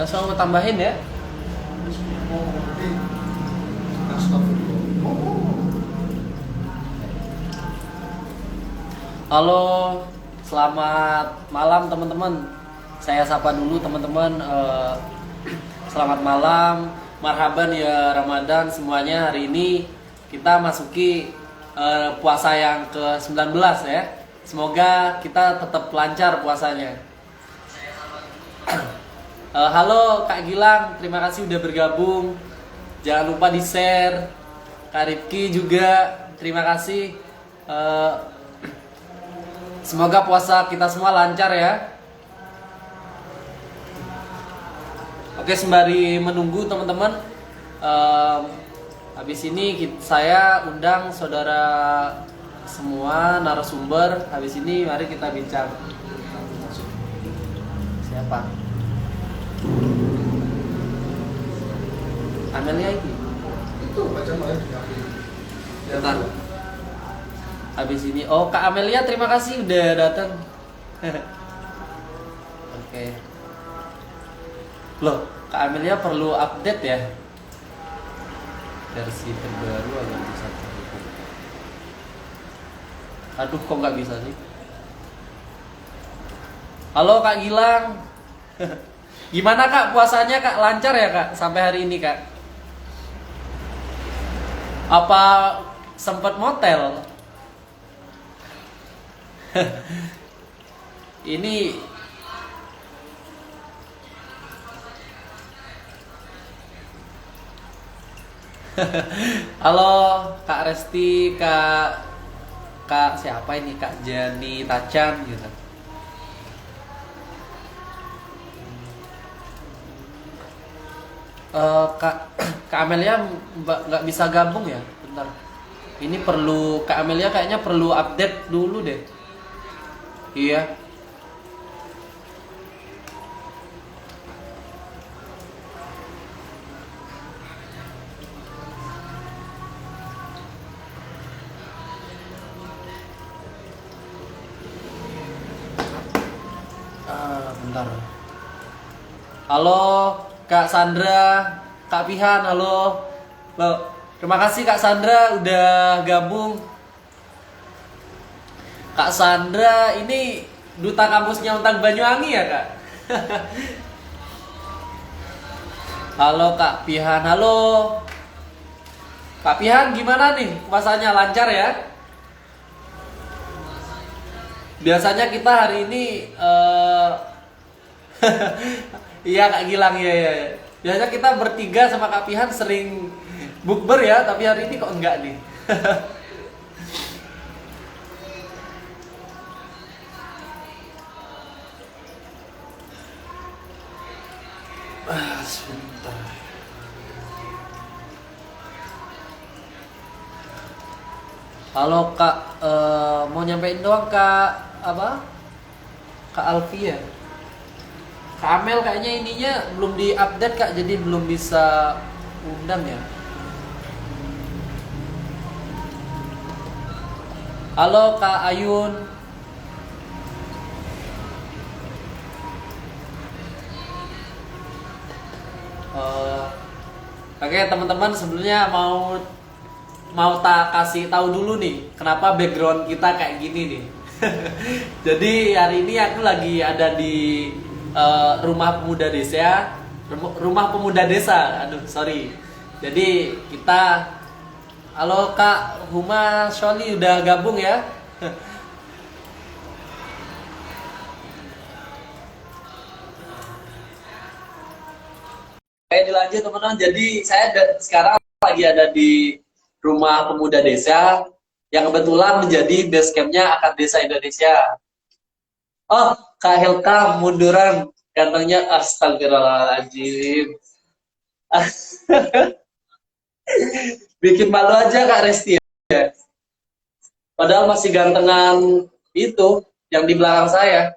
Langsung mau tambahin ya. Halo, selamat malam teman-teman. Saya sapa dulu teman-teman. Selamat malam, marhaban ya Ramadan semuanya. Hari ini kita masuki puasa yang ke-19 ya. Semoga kita tetap lancar puasanya. Halo Kak Gilang, terima kasih udah bergabung. Jangan lupa di-share. Kak Rifki juga, terima kasih. Eh, Semoga puasa kita semua lancar ya. Oke, sembari menunggu teman-teman, habis ini saya undang saudara semua narasumber. Habis ini mari kita bincang. Siapa? Amelia ini. Itu baca malah Bentar. Habis ini, oh Kak Amelia terima kasih udah datang. Oke. Loh, Kak Amelia perlu update ya? Versi terbaru agak bisa terhubung. Aduh, kok nggak bisa sih? Halo Kak Gilang. Gimana Kak puasanya Kak? Lancar ya Kak sampai hari ini Kak? Apa sempat motel? Ini halo Kak Resti, Kak siapa ini Kak Jani Tacan gitu. Kak Kak Amelia nggak bisa gabung ya? Bentar. Ini perlu Kak Amelia kayaknya perlu update dulu deh. Iya. Bentar. Halo Kak Sandra, Kak Pihan, halo. Loh, terima kasih Kak Sandra udah gabung. Kak Sandra ini duta kampusnya Untang Banyuwangi ya Kak? Halo Kak Pihan, halo. Kak Pihan gimana nih puasanya lancar ya? Biasanya kita hari ini iya Kak Gilang ya ya. Biasanya kita bertiga sama Kak Pihan sering bukber ya, tapi hari ini kok enggak nih. Sebentar. Halo Kak, mau nyampein doang Kak apa? Kak Alfi ya. Kak Amel kayaknya ininya belum diupdate Kak, jadi belum bisa undang ya. Halo Kak Ayun. Eh, Oke teman-teman, sebelumnya mau tak kasih tahu dulu nih kenapa background kita kayak gini nih. Jadi hari ini aku lagi ada di rumah pemuda desa, rumah pemuda desa. Aduh sorry. Jadi kita, halo Kak Huma Sholi udah gabung ya. Oke dilanjut teman-teman. Jadi saya sekarang lagi ada di rumah pemuda desa yang kebetulan menjadi base campnya Akad Desa Indonesia. Oh, Kak Helka munduran gantengnya, astagfirullahaladzim. Bikin malu aja Kak Resti ya. Padahal masih gantengan itu yang di belakang saya.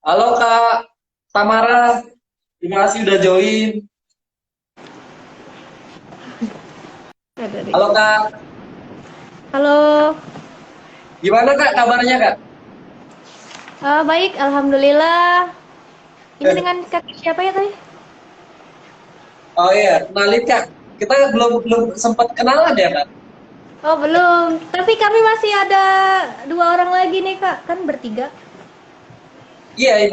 Halo Kak Tamara, terima kasih udah join. Ada deh. Halo Kak. Halo. Gimana Kak kabarnya Kak? Baik, alhamdulillah. Ini dengan kakak siapa ya tadi? Oh iya, kenalin Kak. Kita belum belum sempat kenalan ya Kak? Oh belum, tapi kami masih ada 2 orang lagi nih kak, kan bertiga. Iya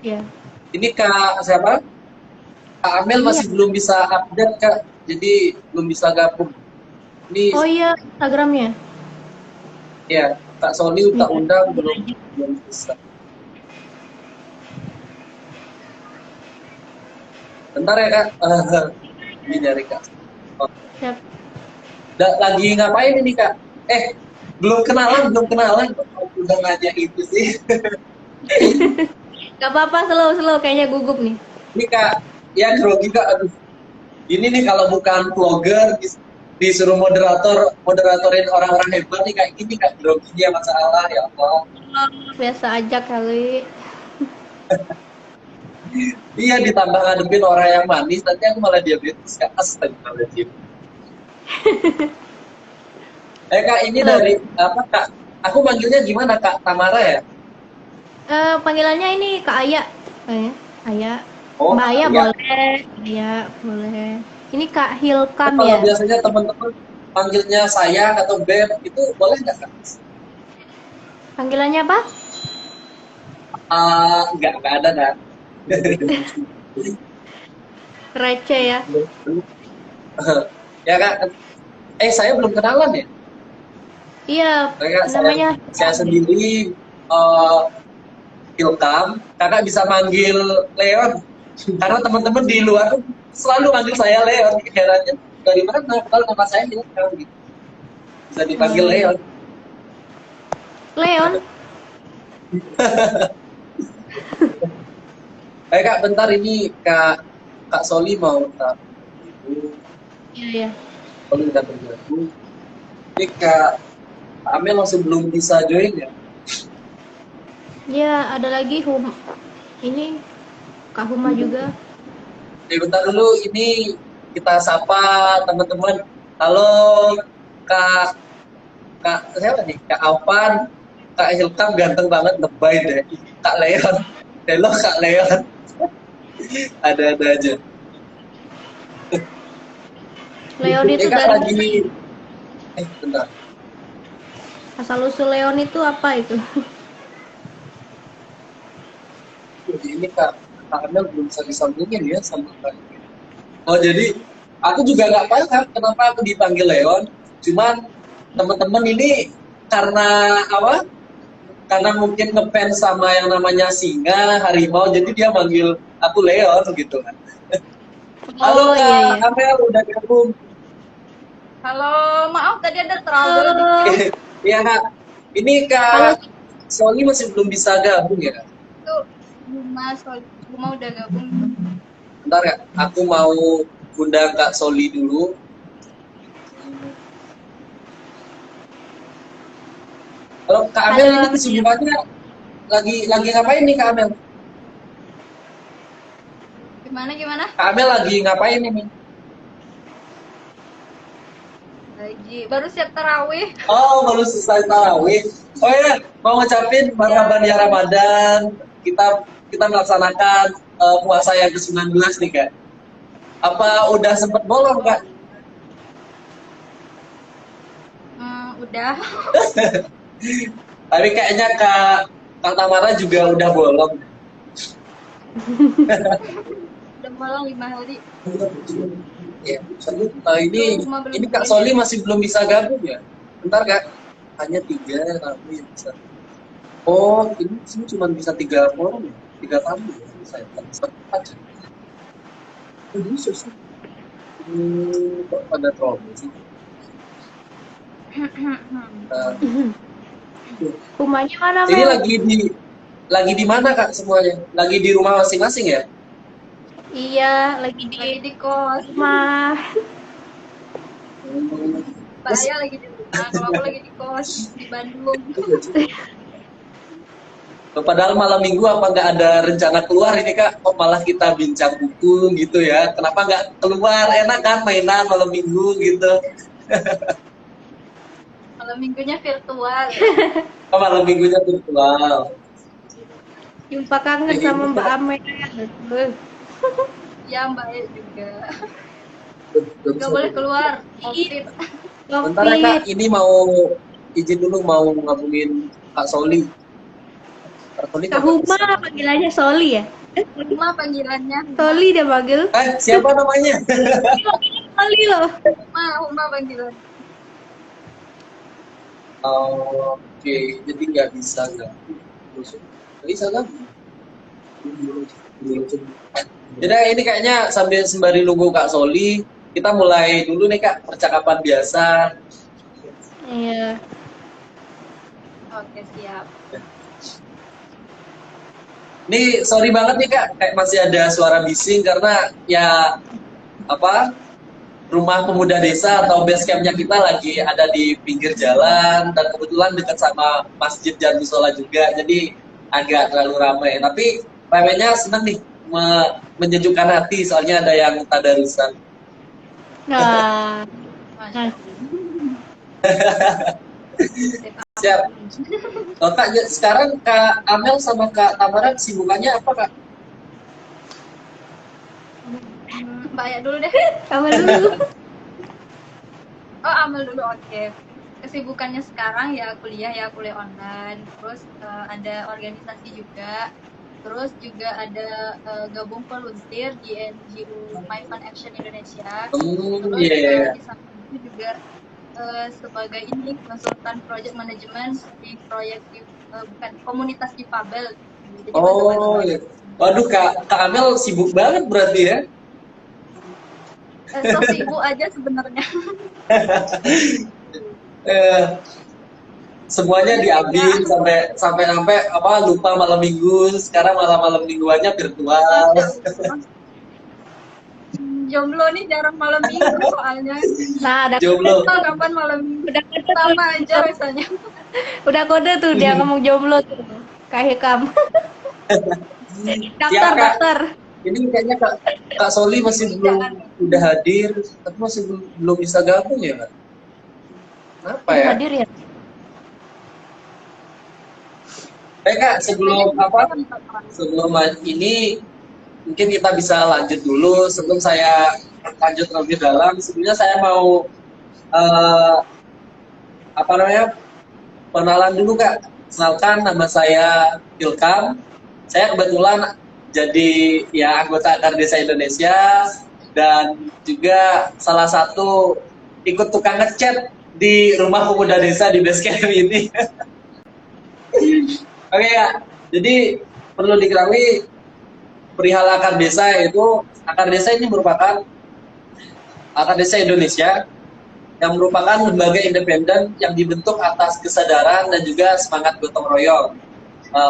Ya. ini Kak siapa? Kak Amel Iya. masih belum bisa update Kak, jadi belum bisa gabung. Ini Oh iya, Instagramnya. ya Kak Sony tak Iya. undang belum belum bisa. Bentar ya Kak, ini dari Kak. Oh, Siap. lagi ngapain ini Kak? Belum kenalan. Udah nanya itu sih. Gak apa-apa, slow-slow. Kayaknya gugup nih. Ini Kak, ya grogi Kak. Aduh, ini nih kalau bukan vlogger disuruh moderatorin orang-orang hebat nih kayak gini Kak, groginya masalah ya Allah. Biasa aja kali. Iya ditambah ngadepin orang yang manis, nanti aku malah diabetes Kak. Astagfirullahaladzim. Kak ini Slow. dari apa Kak? Aku manggilnya gimana Kak? Tamara ya? Panggilannya ini Kak Aya. Aya. Oh Mbak Aya iya. boleh. Aya boleh. Ini Kak Hilkam Kalau ya. biasanya teman-teman panggilnya sayang atau beb itu boleh nggak Kak? Panggilannya apa? Nggak ada Kak. Receh ya. Ya Kak, saya belum kenalan ya. Iya, Saya namanya saya sendiri uh, Ilkam, kakak bisa manggil Leon karena teman-teman di luar tuh selalu manggil saya Leon. Herannya dari mana kalau nama saya Ilkam gitu, bisa dipanggil Leon. Leon. Kak bentar ini Kak Soli mau tak Iya, iya. Soli udah bergabung. Ini Kak Amel masih belum bisa join ya. Iya, ada lagi ini Kak Huma juga. Bentar dulu ini kita sapa teman-teman. Halo Kak Kak siapa nih? Kak Alvan, Kak Hilkam ganteng banget, lebay deh. Kak Leon, halo Kak Leon, ada-ada aja. Leon itu Kak dari lagi, bentar. asal usul Leon itu apa itu? Ini Kak Amel belum bisa disambungin ya sama Kak. Oh jadi, aku juga nggak paham kenapa aku dipanggil Leon. Cuman teman-teman ini karena apa? Karena mungkin ngefans sama yang namanya singa, harimau, jadi dia manggil aku Leon gitu kan. Halo Oh iya iya. Kak Amel, udah gabung. Halo, maaf tadi ada trouble Halo. dikit. Iya Kak, ini Halo. Kak Sony masih belum bisa gabung ya Kak? Itu Buma udah gabung. Bentar Kak, aku mau undang Kak Soli dulu. Kalau Kak Amel Halo. ini kesibukannya lagi ngapain nih Kak Amel? Gimana? Kak Amel lagi ngapain ini? Lagi baru siap tarawih. Oh, baru selesai tarawih. Oh ya, mau ngucapin marhaban ya Ramadan. Kita melaksanakan puasa yang ke-19 nih Kak. Apa udah sempet bolong Kak? Udah. Tapi kayaknya Kak Tamara juga udah bolong. Udah malam 5 hari. Ya, ini Kak Soli masih belum bisa gabung ya? Bentar Kak, hanya 3 tamu yang bisa. Oh, ini sini cuma bisa 3 orang ya? 3 tamu ya? Saya sempat. Ini susah. Kok pada trouble sih? Nah, Humanya mana, ini Mel? lagi di mana Kak semuanya? Lagi di rumah masing-masing ya? Iya, lagi Lagi di di kos. rumah. Mbak Aya lagi di rumah. Kalau aku lagi di kos di Bandung. Padahal malam minggu apa nggak ada rencana keluar ini Kak? Kok malah kita bincang buku gitu ya? Kenapa nggak keluar? Enak kan mainan malam minggu gitu? Kalau malam minggunya virtual. Oh, malam minggunya virtual. Jumpa kangen sama Mbak Amel. Ya Mbak E juga. Nggak boleh keluar. Covid. Bentar ya Kak, Covid. ini mau izin dulu mau ngabungin Kak Soli. Kak Soli Kak kapan Huma bisa? panggilannya Soli ya? Cuma panggilannya Soli dia panggil. Siapa namanya? Soli loh. Huma panggilan. Oh, oke, jadi nggak bisa nggak bisa kan? Jadi ini kayaknya sambil sembari nunggu Kak Soli, kita mulai dulu nih Kak percakapan biasa. Iya. Oke, siap. Ini sorry banget nih Kak, kayak masih ada suara bising karena ya apa rumah pemuda desa atau base campnya kita lagi ada di pinggir jalan dan kebetulan dekat sama masjid dan musola juga, jadi agak terlalu ramai. Tapi ramainya seneng nih, menyejukkan hati soalnya ada yang tadarusan. Nah, Masya Siap. Oh, Kak, sekarang Kak Amel sama Kak Tamara kesibukannya apa Kak? Mbak Ya dulu deh. kamu dulu. Oh, Amel dulu, oke. Kesibukannya sekarang ya kuliah online. Terus ada organisasi juga. Terus juga ada gabung volunteer di NGO My Fun Action Indonesia. Terus Iya. di samping itu juga sebagai ini konsultan project management di proyek bukan komunitas difabel. Jadi Oh, bantu-bantu. iya. Waduh Kak Amel sibuk banget berarti ya? So sibuk aja sebenarnya. Eh, Semuanya diambil sampai apa lupa malam minggu, sekarang malam mingguannya virtual. Jomblo nih jarang malam minggu soalnya. Nah, Jomblo. Kapan malam minggu? udah kode Sama tuh. aja rasanya. Udah kode tuh dia ngomong jomblo tuh. Kayak kamu. Siap, Kak. Daftar. Ini kayaknya Kak Soli masih belum udah hadir, tapi masih belum bisa gabung ya Kak? Kenapa Udah ya? hadir ya? Kak, sebelum ini mungkin kita bisa lanjut dulu. Sebelum saya lanjut lebih dalam, sebelumnya saya mau apa namanya kenalan dulu Kak. Kenalkan, nama saya Ilkam. Saya kebetulan jadi ya anggota Akar Desa Indonesia dan juga salah satu ikut tukang ngecat di rumah pemuda desa di Basecamp ini. Oke Kak, jadi perlu diketahui perihal Akar Desa itu, Akar Desa ini merupakan Akar Desa Indonesia yang merupakan lembaga independen yang dibentuk atas kesadaran dan juga semangat gotong royong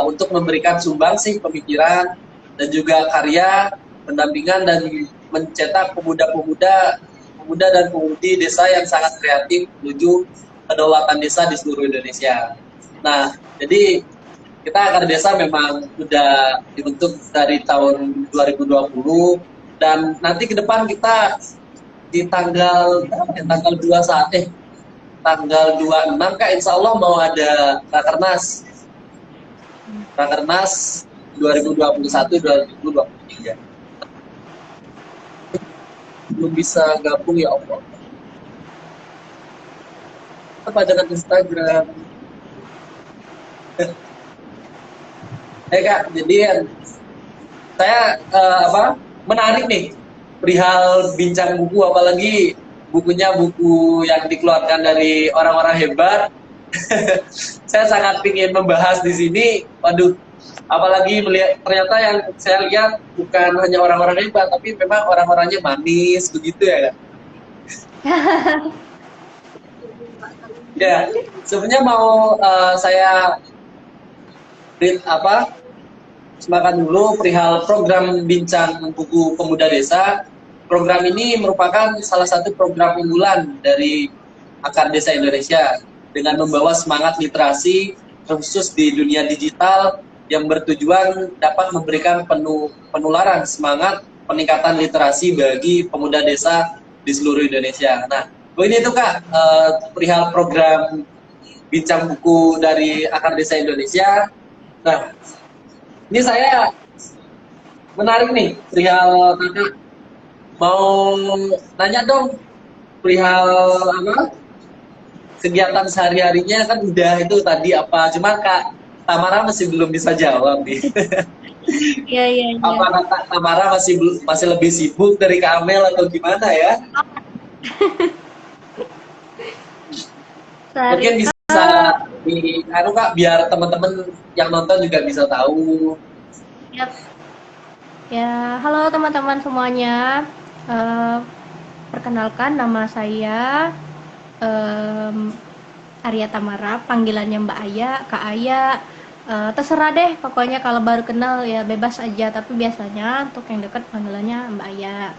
untuk memberikan sumbangsi pemikiran dan juga karya pendampingan dan mencetak pemuda dan pemudi desa yang sangat kreatif menuju kedaulatan desa di seluruh Indonesia. Nah, jadi kita Akar Desa memang sudah dibentuk dari tahun 2020 dan nanti ke depan kita di tanggal 26 Kak, insya Allah mau ada Rakernas 2021-2023. Belum bisa gabung ya Allah. Apa dengan Instagram? Kak, jadi saya menarik nih perihal bincang buku, apalagi bukunya buku yang dikeluarkan dari orang-orang hebat. Saya sangat ingin membahas di sini. Waduh, apalagi melihat ternyata yang saya lihat bukan hanya orang-orang hebat, tapi memang orang-orangnya manis begitu ya Kak. Ya, sebenarnya mau saya semakan dulu perihal program Bincang Buku Pemuda Desa. Program ini merupakan salah satu program unggulan dari Akar Desa Indonesia dengan membawa semangat literasi khusus di dunia digital yang bertujuan dapat memberikan penularan semangat peningkatan literasi bagi pemuda desa di seluruh Indonesia. Nah, ini tuh Kak perihal program bincang buku dari Akar Desa Indonesia. Nah, ini saya menarik nih perihal kakak, mau nanya dong perihal apa kegiatan sehari-harinya, kan udah itu tadi apa, cuma Kak Tamara masih belum bisa jawab nih. Iya, iya, iya. Apa Kak Tamara masih lebih sibuk dari Kak Amel atau gimana ya? Mungkin Sehari, bisa di anu Kak, biar teman-teman yang nonton juga bisa tahu. Yap. Ya, halo teman-teman semuanya. Eh, Perkenalkan nama saya Arya Tamara, panggilannya Mbak Aya, Kak Aya. Terserah deh, pokoknya kalau baru kenal ya bebas aja. Tapi biasanya untuk yang dekat panggilannya Mbak Aya.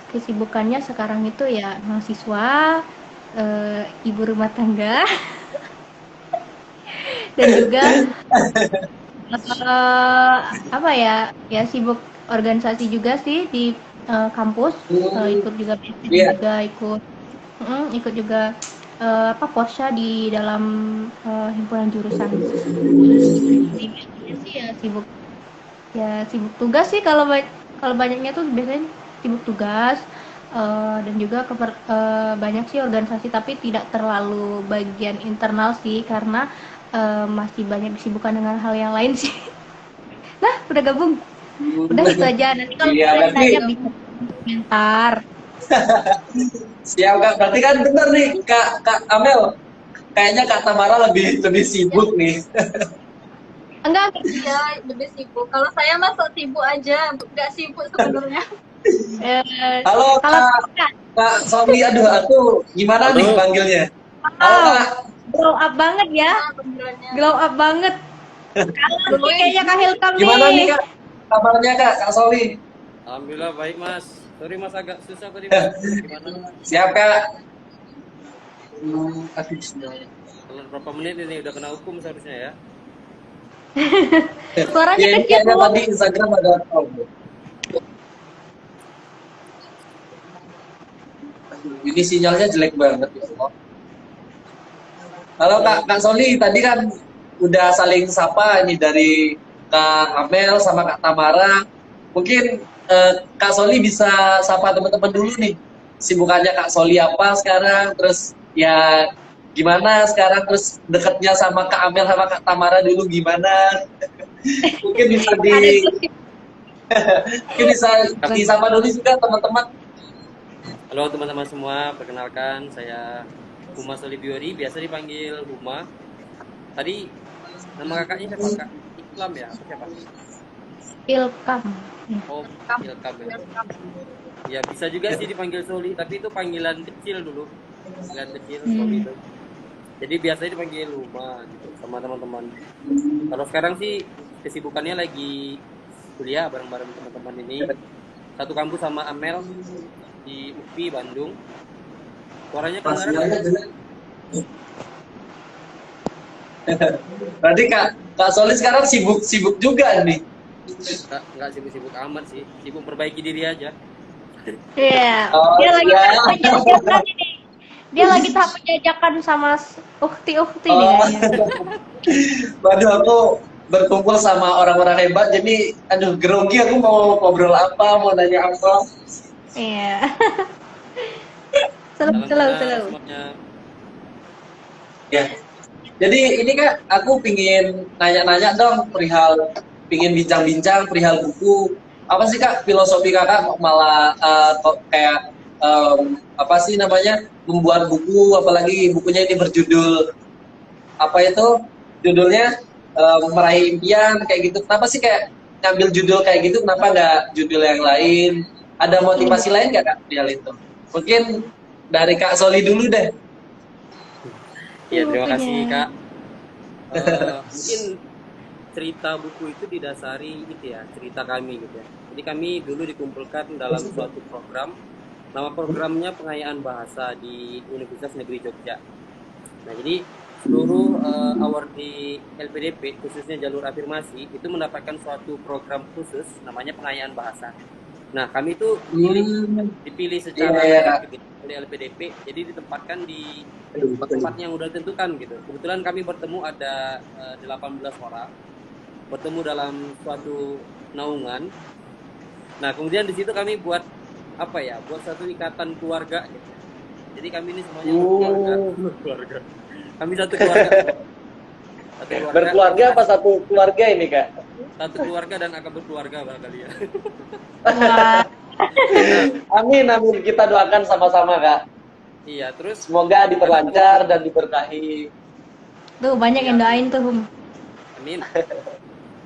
Kesibukannya sekarang itu ya mahasiswa, ibu rumah tangga, dan juga eh, apa ya, ya sibuk organisasi juga sih di kampus. Ikut juga BSD Iya. juga ikut juga apa posya di dalam himpunan jurusan. Jadi biasanya sih ya sibuk tugas sih, kalau banyaknya tuh biasanya sibuk tugas. Dan juga banyak sih organisasi, tapi tidak terlalu bagian internal sih, karena masih banyak disibukkan dengan hal yang lain sih. Nah, udah gabung. Udah itu aja. Nanti kalau Iya, kalian berarti nanya bisa komentar. siap Kak. Berarti kan benar nih Kak Amel. Kayaknya Kak Tamara lebih sibuk nih. Enggak, Iya, lebih sibuk. Kalau saya mah sok sibuk aja, nggak sibuk sebenarnya. Halo kalau Kak Sofi, aduh aku gimana nih panggilnya? Halo wow, Kak. glow up banget ya. Panggilannya. Glow up banget. Kalau kayaknya Kak Hilkam Gimana nih nih. Kak? Kabarnya Kak Sofi? Alhamdulillah baik mas. Sorry mas agak susah tadi mas. Gimana? Siap Kak. Aduh, Kalau berapa menit ini udah kena hukum seharusnya ya. Suaranya ya, ini kecil kayaknya loh. tadi Instagram ada problem. Aduh, ini sinyalnya jelek banget ya Allah. Halo Kak Soli, tadi kan udah saling sapa ini dari Kak Amel sama Kak Tamara. Mungkin Kak Soli bisa sapa teman-teman dulu nih. Sibukannya Kak Soli apa sekarang? Terus ya gimana sekarang? Terus dekatnya sama Kak Amel sama Kak Tamara dulu gimana? Mungkin bisa mungkin bisa disapa dulu juga teman-teman. Halo teman-teman semua, perkenalkan saya Huma Solibiori, biasa dipanggil Huma. Tadi nama kakaknya siapa kak? Iklam ya? Apa siapa? Hilkam. Oh, Ilkam ya. Ya bisa juga sih dipanggil Soli, tapi itu panggilan kecil dulu. Panggilan kecil Soli itu. Jadi biasanya dipanggil Huma gitu sama teman-teman. Kalau sekarang sih kesibukannya lagi kuliah bareng-bareng teman-teman ini. Satu kampus sama Amel di UPI Bandung. Suaranya kedengaran. Berarti Kak Soli sekarang sibuk juga nih. Nggak sibuk-sibuk amat sih, sibuk perbaiki diri aja. Iya. Oh, Dia lagi iya. tahap penjajakan ini. Dia lagi tahap penjajakan sama ukti-ukti nih Oh. kayaknya. Waduh, aku berkumpul sama orang-orang hebat, jadi aduh grogi, aku mau ngobrol apa, mau nanya apa. Iya. Salam Selalu. kenal semuanya. Ya. Jadi ini Kak, aku pingin nanya-nanya dong pingin bincang-bincang perihal buku. Apa sih Kak filosofi Kakak kok malah kok kayak apa sih namanya membuat buku, apalagi bukunya ini berjudul apa itu judulnya meraih impian kayak gitu. Kenapa sih kayak ngambil judul kayak gitu? Kenapa nggak judul yang lain? Ada motivasi lain nggak Kak di hal itu? Mungkin dari Kak Soli dulu deh. Ya terima kasih Bukunya. kak. Mungkin cerita buku itu didasari gitu ya, cerita kami gitu ya. Jadi kami dulu dikumpulkan dalam suatu program. Nama programnya Pengayaan Bahasa di Universitas Negeri Jogja. Nah jadi seluruh award di LPDP khususnya jalur afirmasi itu mendapatkan suatu program khusus namanya Pengayaan Bahasa. Nah kami itu dipilih secara oleh LPDP, jadi ditempatkan di tempat yang udah ditentukan gitu. Kebetulan kami bertemu ada 18 orang, bertemu dalam suatu naungan. Nah kemudian di situ kami buat apa ya, buat satu ikatan keluarga gitu. Jadi kami ini semuanya berkeluarga. Kami satu keluarga. Satu keluarga. Berkeluarga apa satu keluarga ini Kak? Satu keluarga dan akan berkeluarga barangkali ya. Wah, Amin, amin. Kita doakan sama-sama Kak. Iya, terus Semoga diperlancar dan diberkahi. tuh banyak yang doain tuh. amin.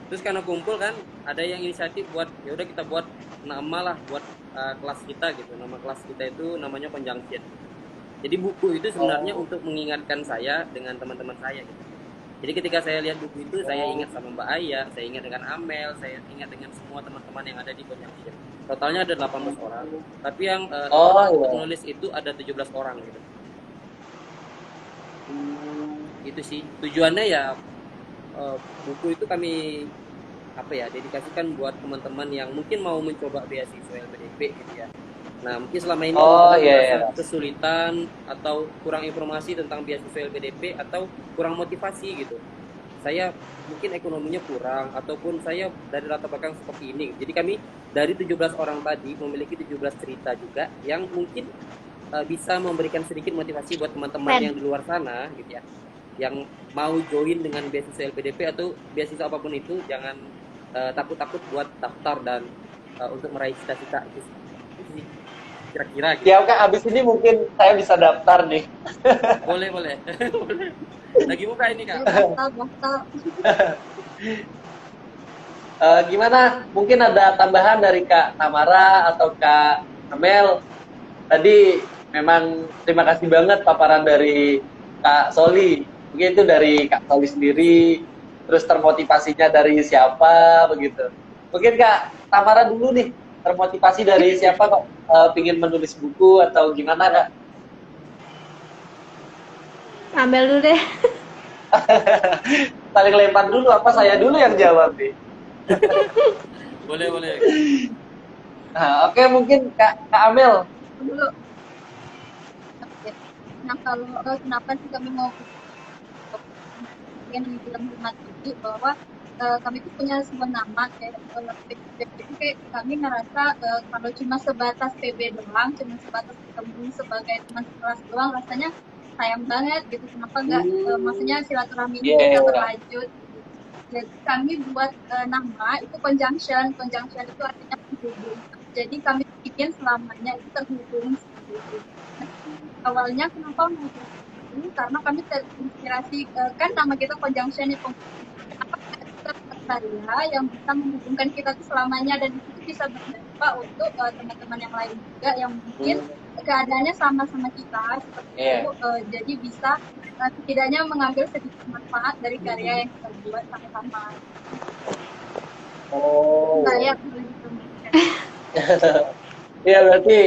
Terus karena kumpul kan, ada yang inisiatif buat ya udah kita buat nama lah buat kelas kita gitu. Nama kelas kita itu namanya Conjunction. Jadi buku itu sebenarnya untuk mengingatkan saya dengan teman-teman saya gitu. Jadi ketika saya lihat buku itu, saya ingat sama Mbak Aya, saya ingat dengan Amel, saya ingat dengan semua teman-teman yang ada di Conjunction. Totalnya ada 18 orang, tapi yang penulis itu ada 17 orang gitu. Itu sih tujuannya ya, buku itu kami apa ya dedikasikan buat teman-teman yang mungkin mau mencoba beasiswa LPDP gitu ya. Nah mungkin selama ini merasa kesulitan atau kurang informasi tentang beasiswa LPDP atau kurang motivasi gitu. Saya mungkin ekonominya kurang ataupun saya dari latar belakang seperti ini. Jadi kami dari 17 orang tadi memiliki 17 cerita juga yang mungkin bisa memberikan sedikit motivasi buat teman-teman yang di luar sana gitu ya. Yang mau join dengan beasiswa LPDP atau beasiswa apapun itu, jangan takut-takut buat daftar dan untuk meraih cita-cita itu sih kira-kira gitu. Ya Kak, abis ini mungkin saya bisa daftar nih. Boleh. Boleh. Lagi buka ini Kak. Daftar. Gimana? Mungkin ada tambahan dari Kak Tamara atau Kak Amel? Tadi memang terima kasih banget paparan dari Kak Soli. Mungkin itu dari Kak Soli sendiri, terus termotivasinya dari siapa begitu. Mungkin Kak Tamara dulu nih, termotivasi dari siapa kok pingin menulis buku atau gimana Kak? Ambil dulu deh. Saling lempar dulu apa saya dulu yang jawab nih? Boleh. Nah, oke, mungkin Kak Amel. Dulu. Oke. Nah kalau kenapa sih kami mau yang dibilang Mas Didi bahwa kami itu punya sebuah nama kayak kami ngerasa kalau cuma sebatas PB doang, cuma sebatas ketemu sebagai teman sekelas doang, rasanya sayang banget gitu. Kenapa nggak maksudnya silaturahmi ini bisa berlanjut. Jadi kami buat nama itu conjunction itu artinya penghubung. Jadi kami bikin selamanya itu terhubung seperti itu. Awalnya kenapa mau ini karena kami terinspirasi kan nama kita conjunction itu karya yang bisa menghubungkan kita tuh selamanya dan itu bisa berdampak untuk teman-teman yang lain juga yang mungkin keadaannya sama-sama kita seperti itu jadi bisa setidaknya mengambil sedikit manfaat dari karya yang kita buat sama-sama. Saya Iya berarti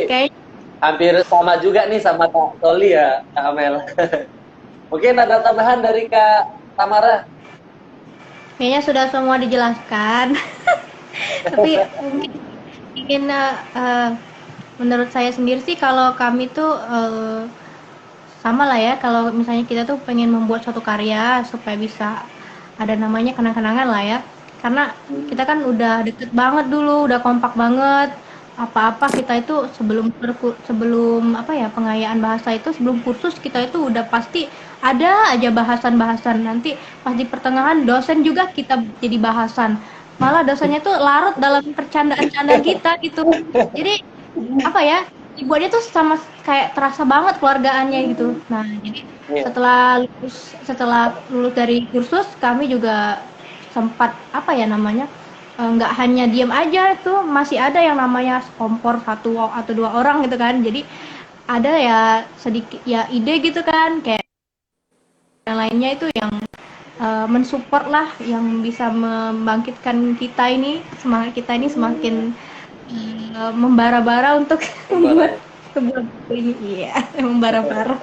hampir sama juga nih sama Kak Soli ya, Kak Amel. Mungkin ada tambahan dari Kak Tamara? Kayaknya sudah semua dijelaskan. Tapi mungkin menurut saya sendiri sih kalau kami tuh sama lah ya, kalau misalnya kita tuh pengen membuat suatu karya supaya bisa ada namanya kenang-kenangan lah ya. Karena kita kan udah deket banget dulu, udah kompak banget. Apa-apa kita itu sebelum apa ya pengayaan bahasa itu sebelum kursus kita itu udah pasti ada aja bahasan-bahasan. Nanti pas di pertengahan dosen juga kita jadi bahasan, malah dosennya tuh larut dalam percandaan-candaan kita gitu. Jadi apa ya dibuatnya tuh sama kayak terasa banget keluargaannya gitu. Nah jadi setelah lulus dari kursus kami juga sempat apa ya namanya nggak hanya diem aja tuh, masih ada yang namanya kompor satu atau dua orang gitu kan. Jadi ada ya sedikit ya ide gitu kan, kayak yang lainnya itu yang mensupport lah, yang bisa membangkitkan kita ini, semangat kita ini semakin membara-bara untuk membuat sebuah buku ini. Iya, membara-bara.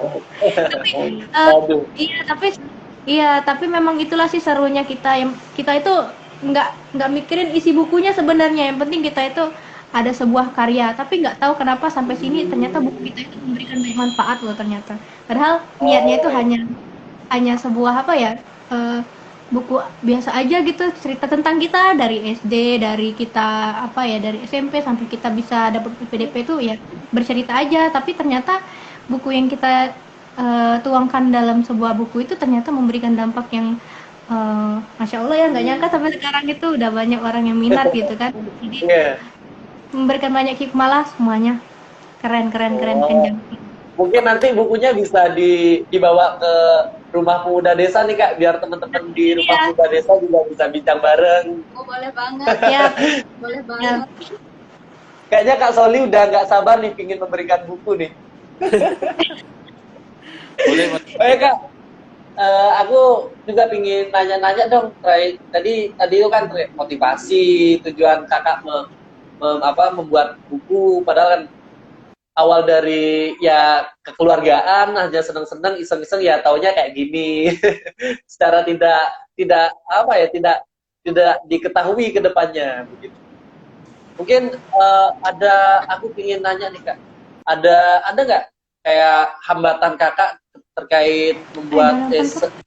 Tapi memang itulah sih serunya kita itu nggak mikirin isi bukunya sebenarnya. Yang penting kita itu ada sebuah karya, tapi nggak tahu kenapa sampai sini ternyata buku kita itu memberikan banyak manfaat loh ternyata. Padahal niatnya itu hanya sebuah apa ya, buku biasa aja gitu, cerita tentang kita dari SD, dari kita apa ya, dari SMP sampai kita bisa dapat PDP itu ya bercerita aja, tapi ternyata buku yang kita tuangkan dalam sebuah buku itu ternyata memberikan dampak yang Masya Allah ya, nggak nyangka sampai sekarang itu udah banyak orang yang minat gitu kan. Jadi Iya. memberikan banyak hikmah lah semuanya. Keren, keren, keren, Oh. Kenjang. Mungkin nanti bukunya bisa dibawa ke rumah pemuda desa nih Kak, biar teman-teman di rumah Iya. pemuda desa juga bisa bincang bareng. Oh, boleh banget. Ya, Boleh ya. banget. Kayaknya Kak Soli udah nggak sabar nih pingin memberikan buku nih. Boleh, Mas. Oh ya Kak, aku juga pingin nanya-nanya dong. Tadi itu kan motivasi, tujuan Kakak membuat buku, padahal kan awal dari ya kekeluargaan aja seneng-seneng iseng-iseng ya taunya kayak gini. Secara tidak apa ya tidak diketahui ke depannya begitu. Mungkin aku ingin nanya nih Kak, ada nggak kayak hambatan Kakak terkait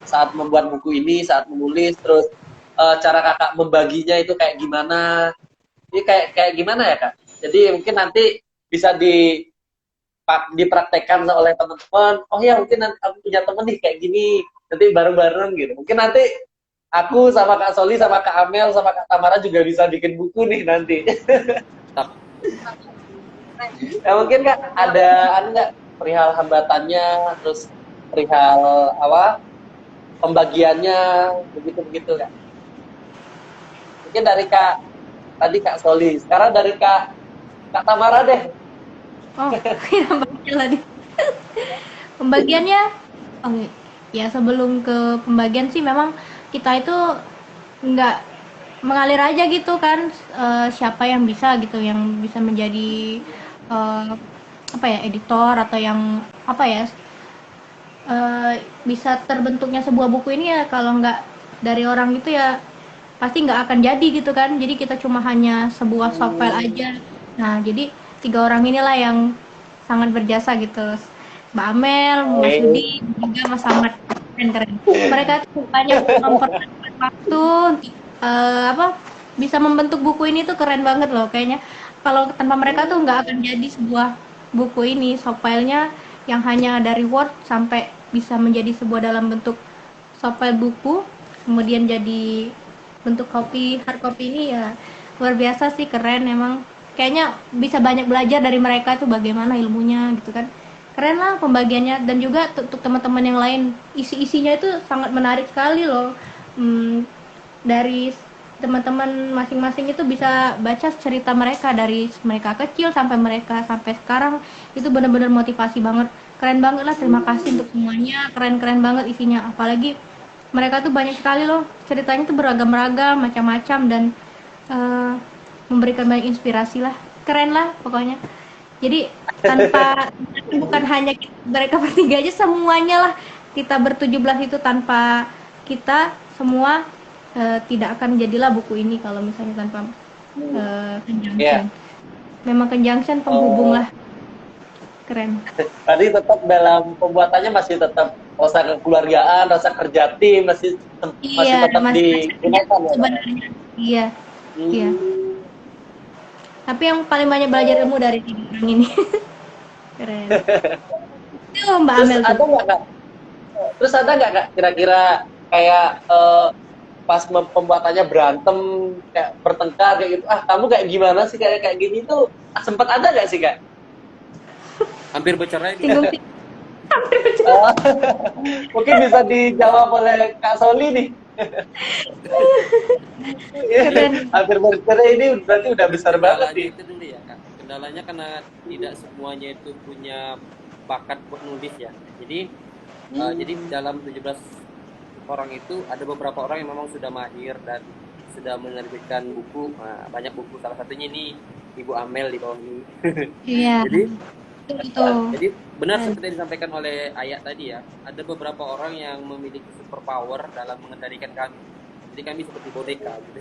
saat membuat buku ini, saat menulis, terus cara Kakak membaginya itu kayak gimana? Ini kayak gimana ya Kak? Jadi mungkin nanti bisa dipraktekkan oleh teman-teman. Oh ya mungkin nanti aku punya temen nih kayak gini, nanti bareng-bareng gitu. Mungkin nanti aku sama Kak Soli sama Kak Amel sama Kak Tamara juga bisa bikin buku nih nanti. Ya mungkin Kak ada nggak perihal hambatannya, terus perihal apa pembagiannya begitu Kak. Mungkin dari tadi Kak Soli, sekarang dari Kak Tamara deh. Oh, nampaknya tadi. Pembagiannya, oh, ya sebelum ke pembagian sih memang kita itu nggak mengalir aja gitu kan, siapa yang bisa gitu, yang bisa menjadi apa ya, editor atau yang apa ya, bisa terbentuknya sebuah buku ini ya kalau nggak dari orang itu ya pasti nggak akan jadi gitu kan. Jadi kita cuma hanya sebuah soft file aja. Nah, jadi 3 orang inilah yang sangat berjasa gitu. Mbak Amel, Mas Yudi, juga Mas Ahmad, keren. Mereka tuh banyak memperlukan waktu untuk bisa membentuk buku ini tuh keren banget loh kayaknya. Kalau tanpa mereka tuh nggak akan jadi sebuah buku ini, soft file-nya yang hanya dari Word sampai bisa menjadi sebuah dalam bentuk soft file buku, kemudian jadi bentuk hard copy ini ya luar biasa sih, keren emang. Kayaknya bisa banyak belajar dari mereka tuh bagaimana ilmunya gitu kan. Keren lah pembagiannya, dan juga untuk teman-teman yang lain isi-isinya itu sangat menarik sekali loh. Dari teman-teman masing-masing itu bisa baca cerita mereka dari mereka kecil sampai mereka sampai sekarang, itu benar-benar motivasi banget. Keren banget lah, terima kasih untuk semuanya, keren-keren banget isinya. Apalagi mereka tuh banyak sekali loh ceritanya, tuh beragam-ragam macam-macam, dan memberikan banyak inspirasi lah, keren lah pokoknya. Jadi tanpa bukan hanya mereka bertiga aja, semuanya lah, kita ber-17 itu tanpa kita semua tidak akan jadilah buku ini kalau misalnya tanpa conjunction. Memang conjunction penghubung lah, keren. Tadi tetap dalam pembuatannya masih tetap rasa kekeluargaan, rasa kerja tim masih tetap digunakan ya, sebenarnya. Iya. Iya. Tapi yang paling banyak belajar ilmu dari 3 orang ini. Keren. Itu Mbak Amel. Terus ada nggak Kak kira-kira kayak pas pembuatannya berantem, kayak bertengkar kayak gitu, kamu kayak gimana sih kayak gini tuh, sempat ada nggak sih Kak? Hampir bercerai. Hampir bercerai. Mungkin bisa dijawab oleh Kak Soli nih. Hampir bercerai ini berarti udah besar banget nih. Itu dulu ya Kak. Kendalanya karena tidak semuanya itu punya bakat buat nulis ya. Jadi jadi dalam 17 orang itu ada beberapa orang yang memang sudah mahir dan sudah menerbitkan buku. Nah, banyak buku, salah satunya ini Ibu Amel di bawah ini. Iya. Jadi benar seperti yang disampaikan oleh Ayah tadi ya, ada beberapa orang yang memiliki superpower dalam mengendalikan kami. Jadi kami seperti boneka gitu.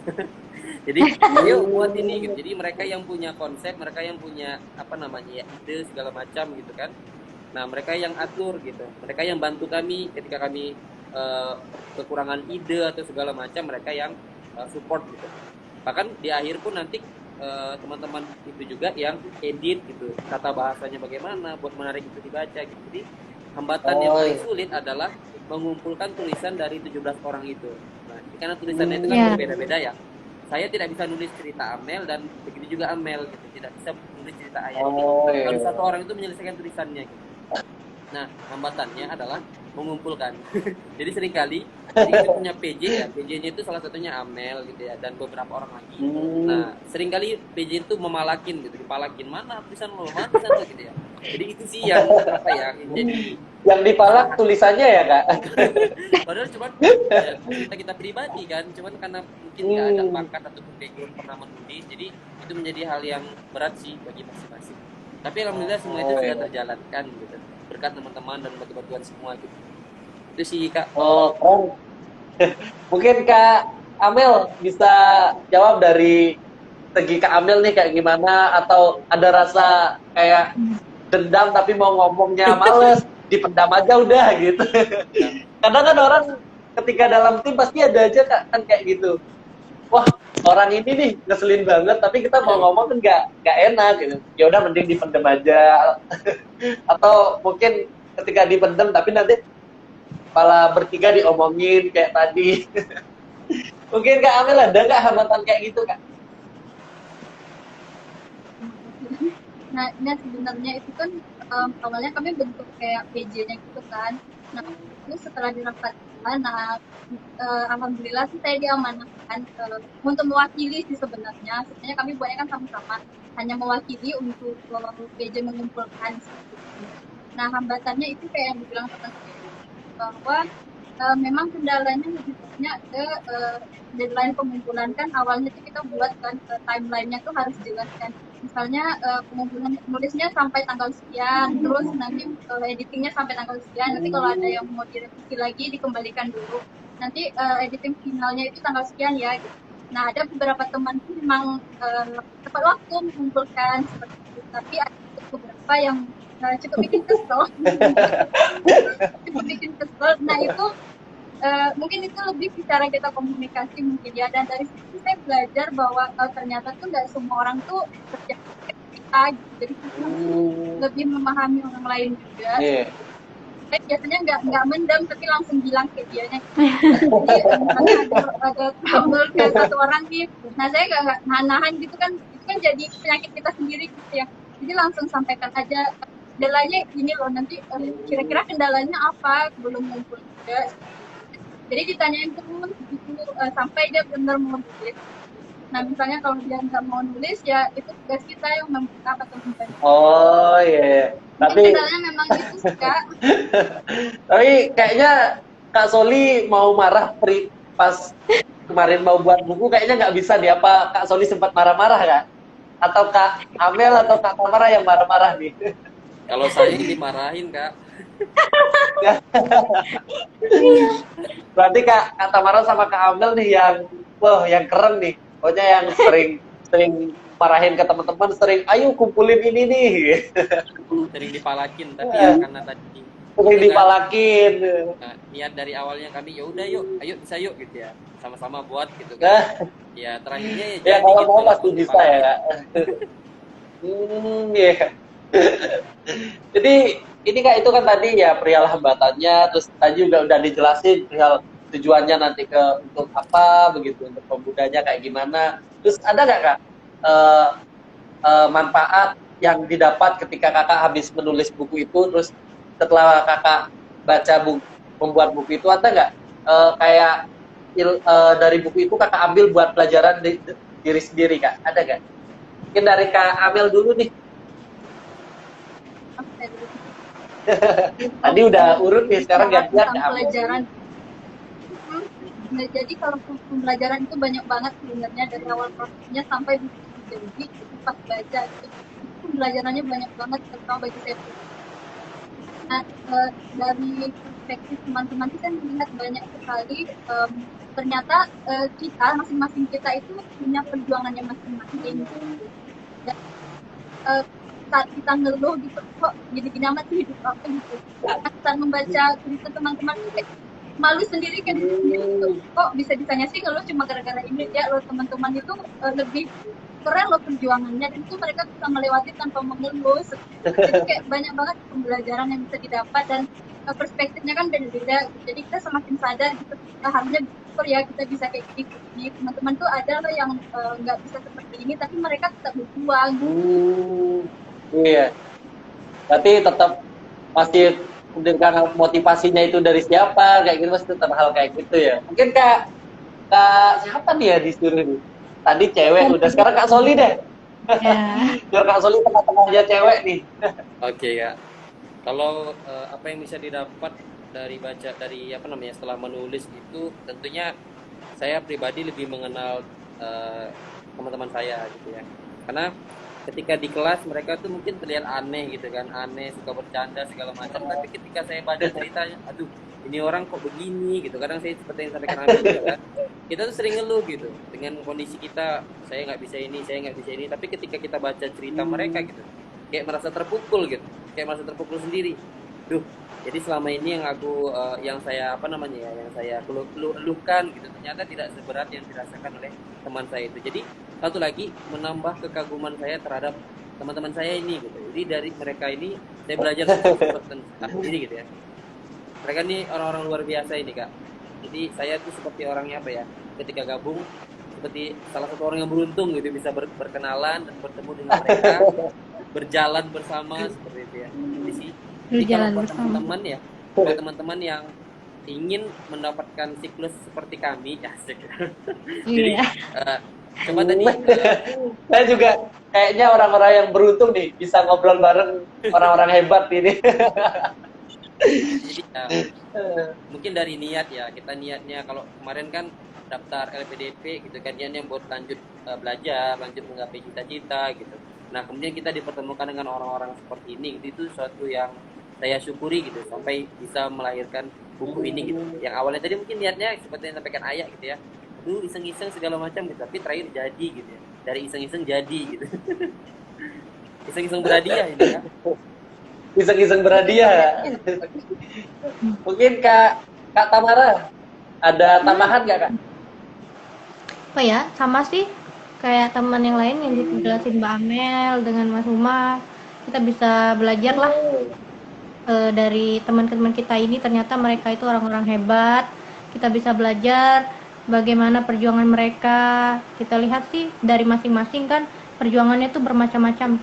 Jadi ayo buat ini gitu. Jadi mereka yang punya konsep, mereka yang punya apa namanya ya, ide segala macam gitu kan. Nah, mereka yang atur gitu. Mereka yang bantu kami ketika kami kekurangan ide atau segala macam, mereka yang support gitu. Bahkan di akhir pun nanti teman-teman itu juga yang edit gitu, tata bahasanya bagaimana buat menarik itu dibaca gitu. Jadi hambatan yang paling sulit adalah mengumpulkan tulisan dari 17 orang itu. Nah, karena tulisannya itu kan Yeah. berbeda-beda ya. Saya tidak bisa nulis cerita Amel dan begitu juga Amel gitu. Tidak bisa nulis cerita Ayah. Jadi harus satu orang itu menyelesaikan tulisannya gitu. Nah, hambatannya adalah mengumpulkan. Jadi seringkali kita punya PJ ya, PJ-nya itu salah satunya Amel gitu ya, dan beberapa orang lagi. Nah, seringkali PJ itu memalakin gitu, dipalakin mana tulisan lo, mana tulisan lo gitu ya. Jadi itu sih yang apa ya, jadi Yang dipalak tulisannya ya kak? padahal cuma kita pribadi kan, cuman karena mungkin nggak ada bakat atau background pernah menulis, jadi itu menjadi hal yang berat sih bagi masing-masing. Tapi alhamdulillah semua itu sudah terjalankan gitu, berkat teman-teman dan bantuan semua gitu. Itu sih kak. Oh, mungkin Kak Amel bisa jawab dari segi Kak Amel nih kayak gimana, atau ada rasa kayak dendam tapi mau ngomongnya males, dipendam aja udah gitu. Kadang kan orang ketika dalam tim pasti ada aja Kak, kan kayak gitu. Wah, orang ini nih ngeselin banget tapi kita mau ngomong kan nggak enak gitu. Ya udah mending dipendam aja. Atau mungkin ketika dipendam tapi nanti malah bertiga diomongin kayak tadi. Mungkin Kak Amel ada nggak hambatan kayak gitu Kak? Nah, sebenarnya itu kan awalnya kami bentuk kayak PJ-nya gitu kan. Nah, itu setelah dirapatkan, nah alhamdulillah sih saya diamanahkan untuk mewakili sih sebenarnya. Sebenarnya kami buatnya kan sama-sama, hanya mewakili untuk PJ mengumpulkan. Nah, hambatannya itu kayak yang dibilang teman saya, bahwa memang kendalanya lebih banyak ke deadline pengumpulan. Kan awalnya tuh kita buat kan timeline-nya tuh harus jelas kan. Misalnya pengumpulan nulisnya sampai tanggal sekian, terus nanti editingnya sampai tanggal sekian. Nanti kalau ada yang mau direvisi lagi dikembalikan dulu. Nanti editing finalnya itu tanggal sekian ya. Gitu. Nah, ada beberapa teman tuh memang tepat waktu mengumpulkan seperti itu. Tapi ada beberapa yang cukup bikin kesel. Cukup bikin kesel. Nah, itu mungkin itu lebih bicara kita komunikasi mungkin ya. Dan dari situ saya belajar bahwa ternyata tuh nggak semua orang tuh kerja kita gitu. Jadi kita lebih memahami orang lain juga. Saya biasanya nggak mendam tapi langsung bilang ke dianya. Jadi ada trouble ke satu orang nih. Nah, saya nggak nahan gitu kan. Itu kan jadi penyakit kita sendiri gitu ya. Jadi langsung sampaikan aja, kendalanya ini loh, nanti kira-kira kendalanya apa, belum ngumpul juga. Jadi ditanyain terus gitu sampai dia benar mau nulis. Nah, misalnya kalau dia nggak mau nulis, ya itu tugas kita yang membuka atau membantu. Oh iya. Tapi kendalanya memang itu sih Kak. Tapi kayaknya Kak Soli mau marah pas kemarin mau buat buku, kayaknya nggak bisa nih. Apa Kak Soli sempat marah-marah Kak? Atau Kak Amel atau Kak Tamara yang marah-marah nih? Kalau saya dimarahin kak. Berarti Kak Tamara sama Kak Amel nih yang keren nih. Pokoknya yang sering marahin ke teman-teman, sering ayo kumpulin ini nih. Sering dipalakin, tapi ya karena tadi Sering dipalakin. niat dari awalnya kami ya udah yuk, ayo bisa yuk gitu ya, sama-sama buat gitu kan. Ya terakhirnya ya Ya jadi kalau gitu, mau pasti bisa dipalakin. ya Kak. Iya. Jadi ini Kak, itu kan tadi ya perihal hambatannya, terus tadi juga udah dijelasin perihal tujuannya nanti untuk apa begitu, untuk pemudanya kayak gimana. Terus ada nggak Kak manfaat yang didapat ketika Kakak habis menulis buku itu, terus setelah Kakak baca membuat buku itu, ada nggak kayak dari buku itu Kakak ambil buat pelajaran diri sendiri Kak? Ada nggak? Mungkin dari Kak Amel dulu nih. Tadi udah urut nih, sekarang gantian Kak Amel. Pelajaran. Nah, jadi kalau pembelajaran itu banyak banget sebenarnya dari awal prosesnya sampai jadi itu pas baca itu pembelajarannya banyak banget terutama bagi saya. Nah, dari perspektif teman-teman itu kan melihat banyak sekali ternyata kita masing-masing kita itu punya perjuangannya masing-masing. Dan saat kita ngeluh gitu, kok gini-gini amat sih hidup apa gitu. Saat membaca cerita teman-teman kayak malu sendiri kan gitu. Kok bisa-bisanya sih ngeluh cuma gara-gara ini ya, lo teman-teman itu lebih keren lo perjuangannya, dan itu mereka bisa melewati tanpa mengeluh. Jadi kayak banyak banget pembelajaran yang bisa didapat, dan perspektifnya kan beda-beda. Jadi kita semakin sadar gitu, kita harusnya bersyukur ya kita bisa kayak gini. Teman-teman tuh ada loh yang nggak bisa seperti ini, tapi mereka tetap berjuang. Iya. Berarti tetap masih dengan motivasinya itu dari siapa kayak gitu, pasti tetap hal kayak gitu ya. Mungkin kak siapa nih ya disuruh nih? Tadi cewek udah, sekarang Kak Soli deh. Ya. Biar Kak Soli tengah-tengahnya cewek nih. Oke Kak. Kalau apa yang bisa didapat dari apa namanya setelah menulis itu, tentunya saya pribadi lebih mengenal teman-teman saya gitu ya. Karena ketika di kelas mereka tuh mungkin terlihat aneh gitu kan, aneh, suka bercanda segala macam, tapi ketika saya baca ceritanya, aduh ini orang kok begini gitu. Kadang saya seperti yang sampaikan Abi juga kan, kita tuh sering ngeluh gitu dengan kondisi kita, saya nggak bisa ini, saya nggak bisa ini, tapi ketika kita baca cerita mereka gitu, kayak merasa terpukul gitu, kayak merasa terpukul sendiri. Duh, jadi selama ini yang aku yang saya apa namanya ya, yang saya keluhkan gitu, ternyata tidak seberat yang dirasakan oleh teman saya itu. Jadi satu lagi menambah kekaguman saya terhadap teman-teman saya ini gitu. Jadi dari mereka ini saya belajar seperti ini gitu ya. Mereka ini orang-orang luar biasa ini Kak. Jadi saya tuh seperti orangnya apa ya, ketika gabung seperti salah satu orang yang beruntung gitu, bisa berkenalan dan bertemu dengan mereka, berjalan bersama seperti itu ya. Jadi sih, jadi kalau buat teman-teman ya, buat teman-teman yang ingin mendapatkan siklus seperti kami, asik. Jadi coba tadi saya juga kayaknya orang-orang yang beruntung nih bisa ngobrol bareng orang-orang hebat ini. jadi mungkin dari niat ya, kita niatnya kalau kemarin kan daftar LPDP gitu kan, niatnya buat lanjut belajar, lanjut menggapai cita-cita gitu. Nah kemudian kita dipertemukan dengan orang-orang seperti ini gitu, itu suatu yang saya syukuri gitu, sampai bisa melahirkan buku ini gitu. Yang awalnya tadi mungkin niatnya seperti yang sampaikan Ayah gitu ya, aduh iseng-iseng segala macam gitu, tapi terakhir jadi gitu ya, dari iseng-iseng jadi gitu. Iseng-iseng berhadiah ini ya. Iseng-iseng berhadiah. Mungkin Kak Tamara ada tambahan nggak Kak? Apa ya, sama sih kayak teman yang lain yang dijelasin Mbak Amel dengan Mas Uma. Kita bisa belajar lah dari teman-teman kita ini, ternyata mereka itu orang-orang hebat. Kita bisa belajar bagaimana perjuangan mereka. Kita lihat sih dari masing-masing kan perjuangannya itu bermacam-macam.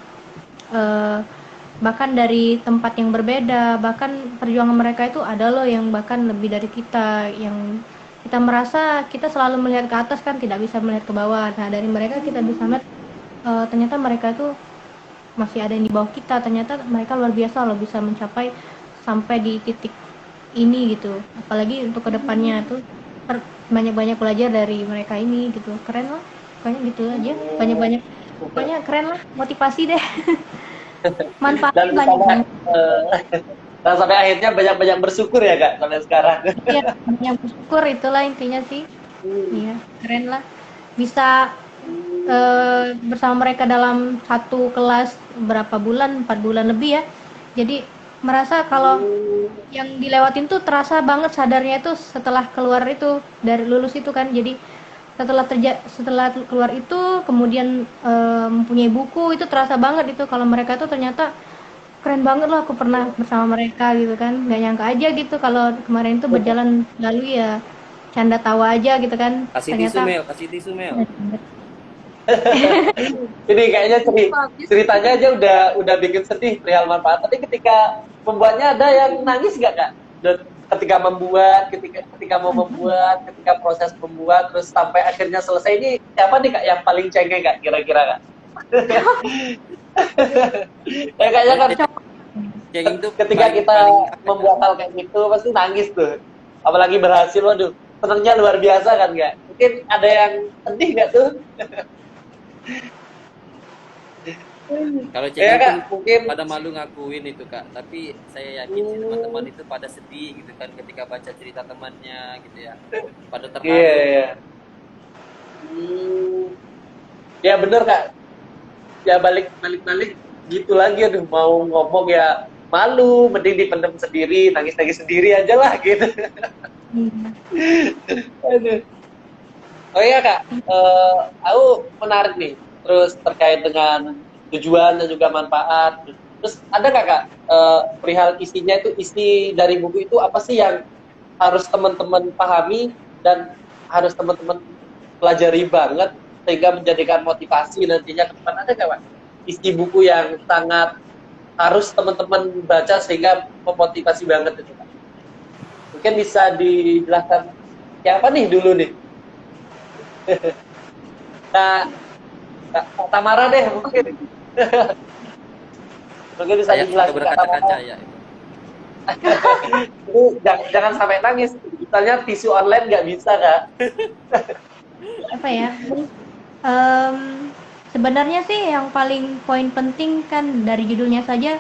Bahkan dari tempat yang berbeda, bahkan perjuangan mereka itu ada loh yang bahkan lebih dari kita, yang kita merasa kita selalu melihat ke atas kan, tidak bisa melihat ke bawah. Nah dari mereka kita bisa melihat ternyata mereka itu masih ada yang di bawah kita, ternyata mereka luar biasa loh bisa mencapai sampai di titik ini gitu. Apalagi untuk kedepannya tuh banyak-banyak belajar dari mereka ini gitu, keren lah pokoknya gitu aja, banyak-banyak pokoknya keren lah, motivasi deh. Manfaatnya banyak banget. Dan sampai akhirnya banyak-banyak bersyukur ya Kak sampai sekarang. Iya, banyak bersyukur, itulah intinya sih. Iya, keren lah bisa bersama mereka dalam satu kelas berapa bulan, 4 bulan lebih ya. Jadi merasa kalau yang dilewatin tuh terasa banget sadarnya itu setelah keluar itu dari lulus itu kan. Jadi setelah keluar itu kemudian mempunyai buku itu terasa banget itu kalau mereka tuh ternyata keren banget loh, aku pernah bersama mereka gitu kan. Nggak nyangka aja gitu kalau kemarin itu berjalan lalu ya canda tawa aja gitu kan. Kasih tisu Mel. Ini kayaknya ceritanya aja udah bikin sedih perihal manfaat. Tapi ketika membuatnya ada yang nangis nggak Kak? Ketika mau membuat, ketika proses membuat terus sampai akhirnya selesai, ini siapa nih Kak yang paling cengeng Kak kira-kira Kak? Ya kayaknya kan ketika kita membuat hal kayak gitu pasti nangis tuh. Apalagi berhasil, waduh senangnya luar biasa kan Kak? Mungkin ada yang sedih nggak tuh? Kalau Ya cewek Kak, pun mungkin pada malu ngakuin itu Kak, tapi saya yakin sih teman-teman itu pada sedih gitu kan ketika baca cerita temannya gitu ya, pada iya terharu. iya. Hmm, ya bener Kak. Ya balik gitu lagi, aduh mau ngomong ya malu, mending dipendem sendiri, nangis sendiri aja lah gitu. Iya. Aduh. Oh iya Kak, aku menarik nih, terus terkait dengan tujuan dan juga manfaat. Terus ada nggak Kak, perihal isinya itu, isi dari buku itu apa sih yang harus teman-teman pahami dan harus teman-teman pelajari banget sehingga menjadikan motivasi nantinya ke depan, ada nggak Pak? Isi buku yang sangat harus teman-teman baca sehingga memotivasi banget itu Kak. Mungkin bisa dijelaskan yang apa nih dulu nih? Kak, Kak Tamara deh mungkin. Mungkin bisa Saya suka dijelasin Kak berkaca-kaca Tamara. ya. Ini jangan sampai nangis. Misalnya tisu online nggak bisa Kak. Apa ya? Em, Sebenarnya sih yang paling poin penting kan dari judulnya saja,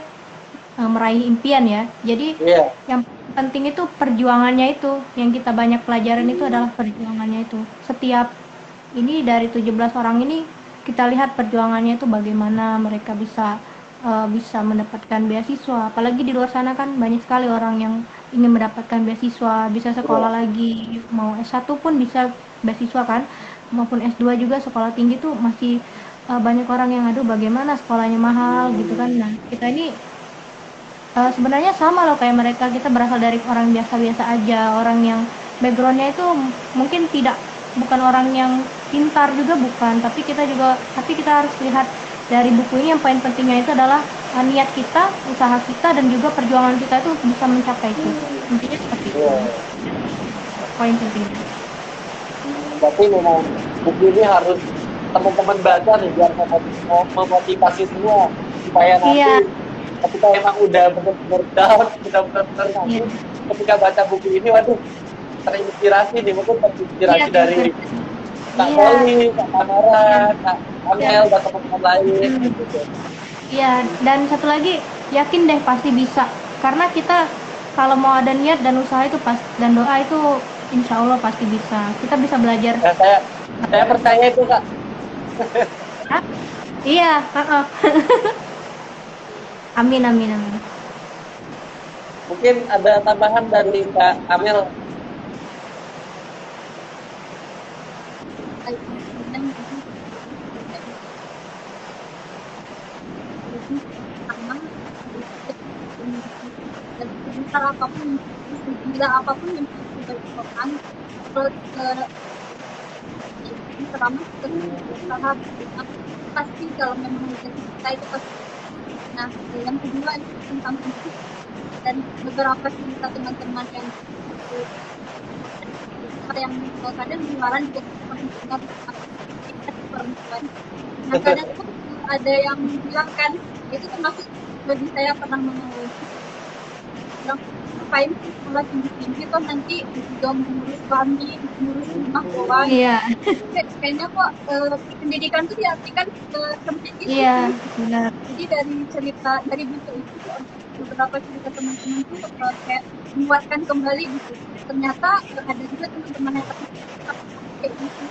meraih impian ya. Jadi Iya. yang penting itu perjuangannya itu, yang kita banyak pelajaran itu adalah perjuangannya itu. Setiap ini dari 17 orang ini kita lihat perjuangannya itu bagaimana mereka bisa mendapatkan beasiswa. Apalagi di luar sana kan banyak sekali orang yang ingin mendapatkan beasiswa, bisa sekolah Betul. lagi, mau S1 pun bisa beasiswa kan, maupun S2 juga sekolah tinggi tuh masih banyak orang yang aduh bagaimana sekolahnya mahal gitu kan. Nah, kita ini sebenarnya sama loh kayak mereka, kita berasal dari orang biasa-biasa aja, orang yang backgroundnya itu mungkin bukan orang yang pintar juga bukan, tapi kita harus lihat dari buku ini yang poin pentingnya itu adalah niat kita, usaha kita, dan juga perjuangan kita itu bisa mencapai itu. Intinya seperti itu Iya. poin pentingnya. Berarti memang buku ini harus teman-teman baca nih biar memotivasi semua supaya Iya, nanti ketika emang udah benar-benar down, udah benar-benar iya, nangis, ketika baca buku ini, waduh, terinspirasi nih, mungkin iya, terinspirasi dari Kak iya, Poli, Kak iya, Tamara, Kak iya. Amel, dan teman-teman lain Hmm. gitu. Iya, dan satu lagi, yakin deh pasti bisa. Karena kita kalau mau ada niat dan usaha itu dan doa itu insya Allah pasti bisa. Kita bisa belajar. Ya, saya percaya itu Kak. Hah? Iya, heeh. Amin, amin, amin. Mungkin ada tambahan dari Kak Amel. Sama sebesar apapun, segila apapun yang kita lakukan, terus selama kita berusaha, pasti kalau memang kita itu pasti. Nah, yang kedua itu tentang fisik dan beberapa cerita teman-teman yang kadang di luaran juga perempuan. Nah, kadang tuh ada yang bilang kan itu termasuk bagi saya pernah mengalami bilang ngapain sih sekolah tinggi-tinggi toh nanti juga mengurus suami, mengurus rumah doang. Iya, Kayaknya kok pendidikan tuh diartikan sempit gitu iya, sih. benar. Jadi dari buku itu beberapa cerita teman-teman tuh kayak menguatkan kembali gitu. Ternyata ada juga teman-teman yang kayak gitu,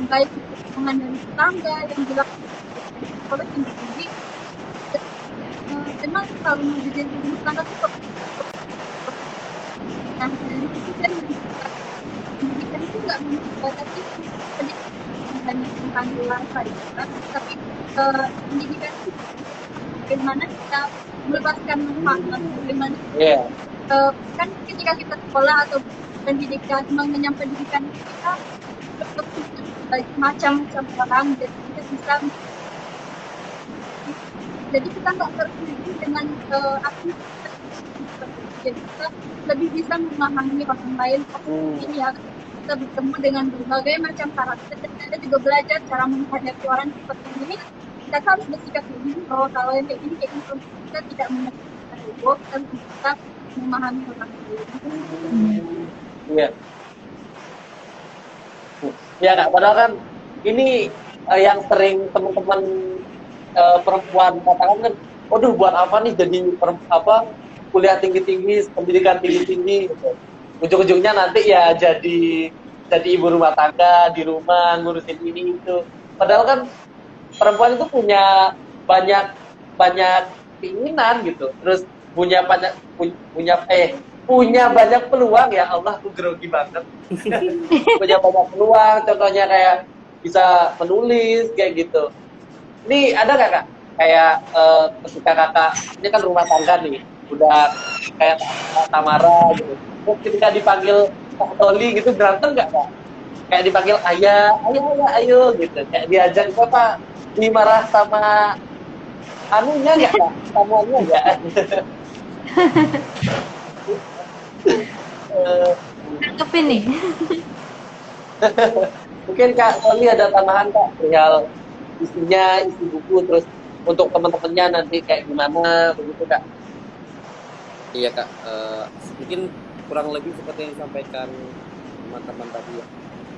baik hubungan dari tetangga yang bilang kalau tinggi-tinggi memang kalau mau jadi rumah tangga tuh nah dari itu kan pendidikan itu nggak membatasi hanya tentang luar saja, tapi pendidikan itu bagaimana kita melepaskan manfaat, bagaimana Iya. kan ketika kita sekolah atau pendidikan mengenyam pendidikan kita macam-macam orang, jadi kita nggak tertuju dengan aktivitas, jadi kita lebih bisa memahami orang lain. Ini ya kita bertemu dengan berbagai macam karakter dan kita juga belajar cara menghadapi orang seperti ini. Kita harus bersikap begini, kalau yang kayak gini kita tidak menyakitkan ego, kita bisa memahami orang lain. Iya. Ya Kak, padahal kan ini yang sering teman-teman perempuan katakan kan, waduh buat apa nih jadi kuliah tinggi-tinggi, pendidikan tinggi-tinggi gitu. Ujung-ujungnya nanti ya jadi ibu rumah tangga di rumah ngurusin ini itu. Padahal kan perempuan itu punya banyak banyak keinginan gitu. Terus punya banyak punya banyak peluang, ya Allah aku grogi banget. Punya banyak peluang, contohnya kayak bisa menulis kayak gitu. Ini ada nggak kak? Kayak ketika kakak ini kan rumah tangga nih, udah kayak Kak Tamara gitu. Terus ketika dipanggil Kak Toli gitu berantem nggak kak? Kayak dipanggil ayah, ayo gitu. Kayak diajak apa? Dimarah sama anunya nggak kak? Samuannya nggak? Eh, Tangkepin nih. Mungkin Kak Toli ada tambahan kak perihal isi buku, terus untuk teman-temannya nanti kayak gimana begitu kak? Iya kak, mungkin kurang lebih seperti yang disampaikan teman-teman tadi ya.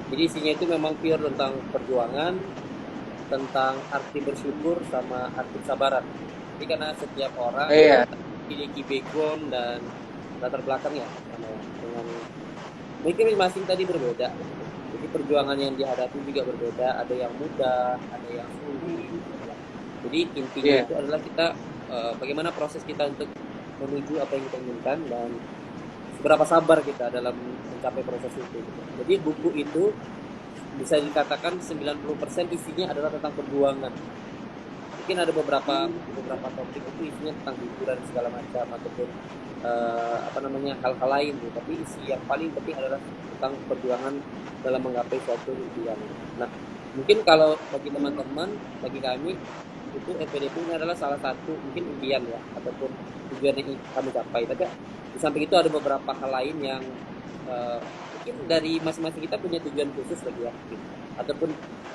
Jadi isinya itu memang pure tentang perjuangan, tentang arti bersyukur sama arti kesabaran. Jadi karena setiap orang Iya. memiliki background dan latar belakang ya, dengan mungkin masing-masing tadi berbeda. Jadi perjuangan yang dihadapi juga berbeda, ada yang mudah, ada yang sulit. Jadi intinya Iya. itu adalah kita bagaimana proses kita untuk menuju apa yang kita inginkan dan seberapa sabar kita dalam mencapai proses itu. Jadi buku itu bisa dikatakan 90% isinya adalah tentang perjuangan. Mungkin ada beberapa topik itu isinya tentang hiburan segala macam ataupun hal-hal lain, tapi isi yang paling penting adalah tentang perjuangan dalam menggapai suatu impian. Nah, mungkin kalau bagi teman-teman, bagi kami itu FPDP ini adalah salah satu mungkin impian ya ataupun tujuan yang kami capai. Tapi di samping itu ada beberapa hal lain yang mungkin dari masing-masing kita punya tujuan khusus lagi ya, gitu. Ataupun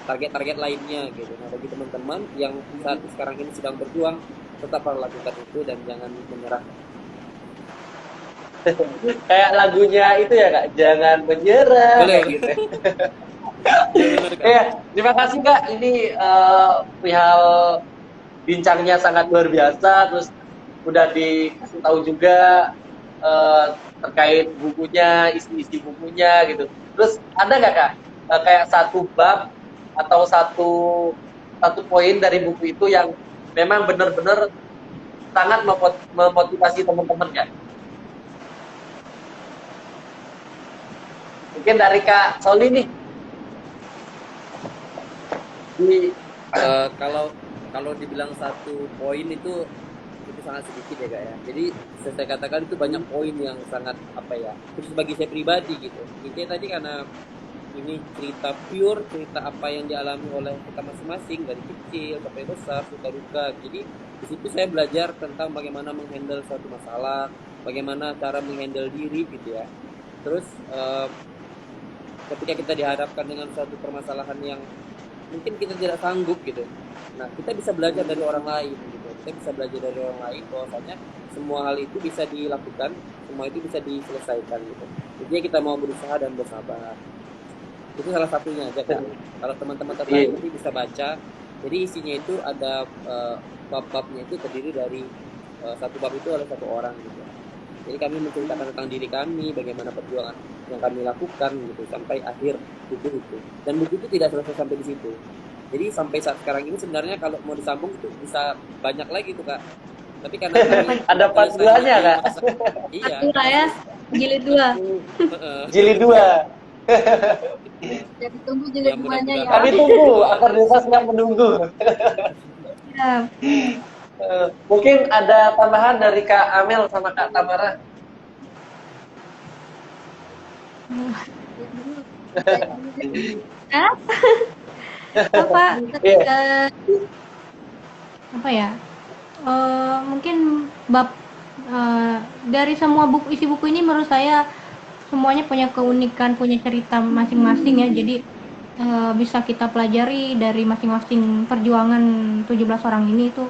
target-target lainnya gitu. Nah, bagi teman-teman yang saat sekarang ini sedang berjuang, tetap harus lakukan itu dan jangan menyerah. Kayak lagunya itu ya kak, jangan menyerah. Boleh. Kayak gitu. Ya, terima kasih kak. Ini perihal bincangnya sangat luar biasa. Terus udah dikasih tahu juga terkait bukunya, isi bukunya gitu. Terus ada nggak kak kayak satu bab atau satu poin dari buku itu yang memang benar-benar sangat memotivasi teman-teman kan? Mungkin dari Kak Soli nih. Kalau dibilang satu poin itu sangat sedikit ya kak ya. Jadi saya katakan itu banyak poin yang sangat terus bagi saya pribadi gitu. Intinya tadi karena ini cerita pure, cerita apa yang dialami oleh kita masing-masing dari kecil sampai besar, suka duka. Jadi di situ saya belajar tentang bagaimana menghandle suatu masalah, bagaimana cara menghandle diri gitu ya. Terus ketika kita dihadapkan dengan suatu permasalahan yang mungkin kita tidak sanggup gitu, nah kita bisa belajar dari orang lain gitu. Kita bisa belajar dari orang lain bahwasanya semua hal itu bisa dilakukan, semua itu bisa diselesaikan gitu. Jadi kita mau berusaha dan bersabar. Itu salah satunya aja kan. Kalau teman-teman tertarik nanti bisa baca. Jadi isinya itu ada bab-babnya itu terdiri dari satu bab itu adalah satu orang gitu. Jadi kami menceritakan tentang diri kami, bagaimana perjuangan yang kami lakukan gitu sampai akhir buku itu. Dan buku itu tidak selesai sampai di situ. Jadi sampai saat sekarang ini sebenarnya kalau mau disambung itu bisa banyak lagi tuh kak. Tapi karena ada part 2-nya kak. Iya. Satu lah ya, jilid 2. Jilid 2. Jadi tunggu jilid 2-nya ya. Kami tunggu, akar desa sedang menunggu. Ya. Mungkin ada tambahan dari Kak Amel sama Kak Tamara. Apa? Iya. Apa ya? Mungkin bab dari semua isi buku ini menurut saya semuanya punya keunikan, punya cerita masing-masing ya. Jadi bisa kita pelajari dari masing-masing perjuangan 17 orang ini itu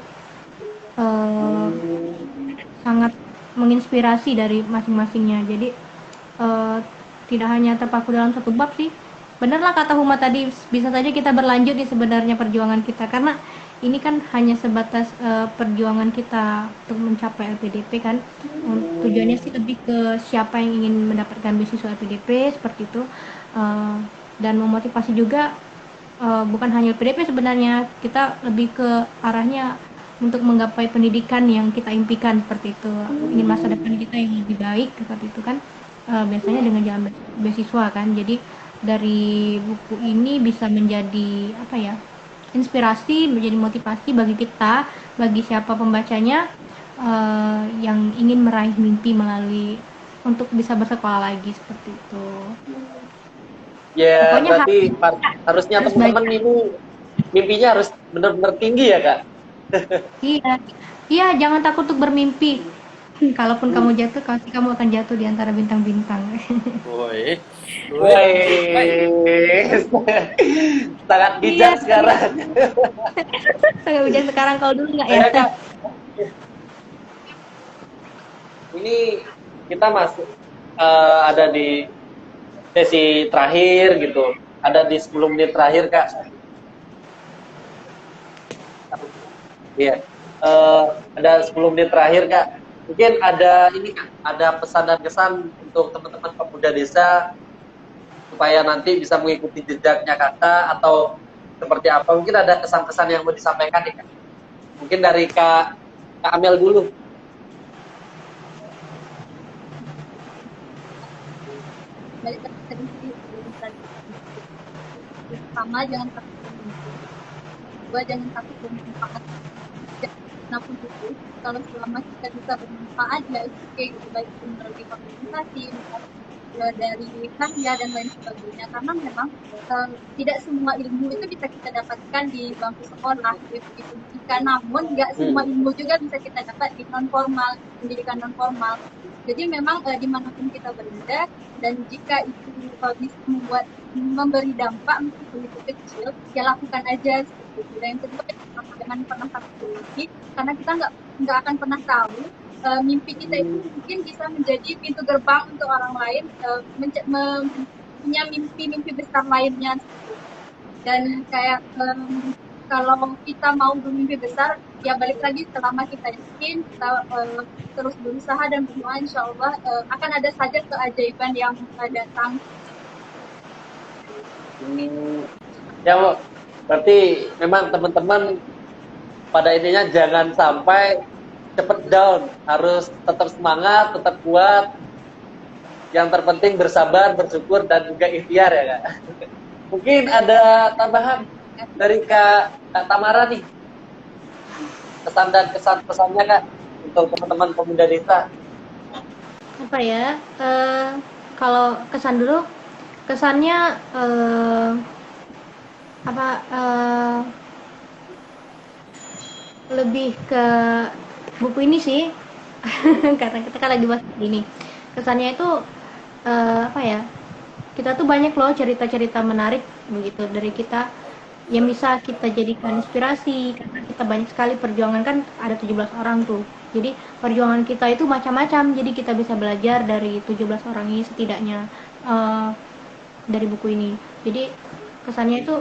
sangat menginspirasi dari masing-masingnya. Jadi tidak hanya terpaku dalam satu bab sih. Benerlah kata Huma tadi, bisa saja kita berlanjut nih sebenarnya perjuangan kita, karena ini kan hanya sebatas perjuangan kita untuk mencapai LPDP kan. Tujuannya sih lebih ke siapa yang ingin mendapatkan beasiswa LPDP seperti itu. Eh, dan memotivasi juga bukan hanya LPDP sebenarnya, kita lebih ke arahnya untuk menggapai pendidikan yang kita impikan seperti itu. Ingin masa depan kita yang lebih baik seperti itu kan. Biasanya dengan jalan beasiswa kan. Jadi dari buku ini bisa menjadi apa ya? Inspirasi, menjadi motivasi bagi kita, bagi siapa pembacanya yang ingin meraih mimpi melalui untuk bisa bersekolah lagi seperti itu. Ya, Pokoknya berarti harusnya harus teman-teman baik. ini mimpinya harus benar-benar tinggi ya, Kak? Iya, iya, jangan takut untuk bermimpi. Kalaupun kamu jatuh, pasti kamu akan jatuh di antara bintang-bintang. Woi. Wih, sangat bijak Iya, sekarang. sangat bijak sekarang, kalau dulu nggak ya? Saya, Kak, ini kita masuk ada di sesi terakhir gitu. Ada di 10 menit terakhir, Kak. Iya. Ada 10 menit terakhir, Kak. Mungkin ada ini, Kak, ada pesan dan kesan untuk teman-teman pemuda desa supaya nanti bisa mengikuti jejaknya Kakak atau seperti apa. Mungkin ada kesan-kesan yang mau disampaikan nih, Kak. Mungkin dari Kak Amel dulu. Balik lagi tadi sih, pertama jangan takut bermimpi, kedua jangan takut bermanfaat. Apapun itu, kalau selama kita bisa bermanfaat ya itu oke gitu, baik itu melalui organisasi, dari karya dan lain sebagainya. Karena memang tidak semua ilmu itu bisa kita dapatkan di bangku sekolah gitu. Jika namun nggak semua ilmu juga bisa kita dapat di non formal, pendidikan non formal. Jadi memang dimanapun kita berada, dan jika itu bisa memberi dampak meskipun itu kecil, ya lakukan aja seperti itu. Dan yang kedua, jangan pernah takut lagi, karena kita nggak akan pernah tahu mimpi kita itu mungkin bisa menjadi pintu gerbang untuk orang lain punya mimpi-mimpi besar lainnya. Dan kayak kalau kita mau bermimpi besar, ya balik lagi selama kita yakin, kita terus berusaha dan berdoa, insya Allah akan ada saja keajaiban yang datang. Ya, berarti memang teman-teman pada intinya jangan sampai cepet down, harus tetap semangat, tetap kuat. Yang terpenting bersabar, bersyukur, dan juga ikhtiar ya, Kak. Mungkin ada tambahan dari Kak Tamara nih, kesan dan kesan-pesannya, Kak, untuk teman-teman pemuda desa. Apa ya? Kalau kesan dulu, kesannya lebih ke buku ini sih. Karena kita kan lagi bahas ini. Kesannya itu apa ya? Kita tuh banyak loh cerita-cerita menarik begitu dari kita yang bisa kita jadikan inspirasi, karena kita banyak sekali perjuangan, kan ada 17 orang tuh. Jadi perjuangan kita itu macam-macam. Jadi kita bisa belajar dari 17 orang ini setidaknya dari buku ini. Jadi kesannya itu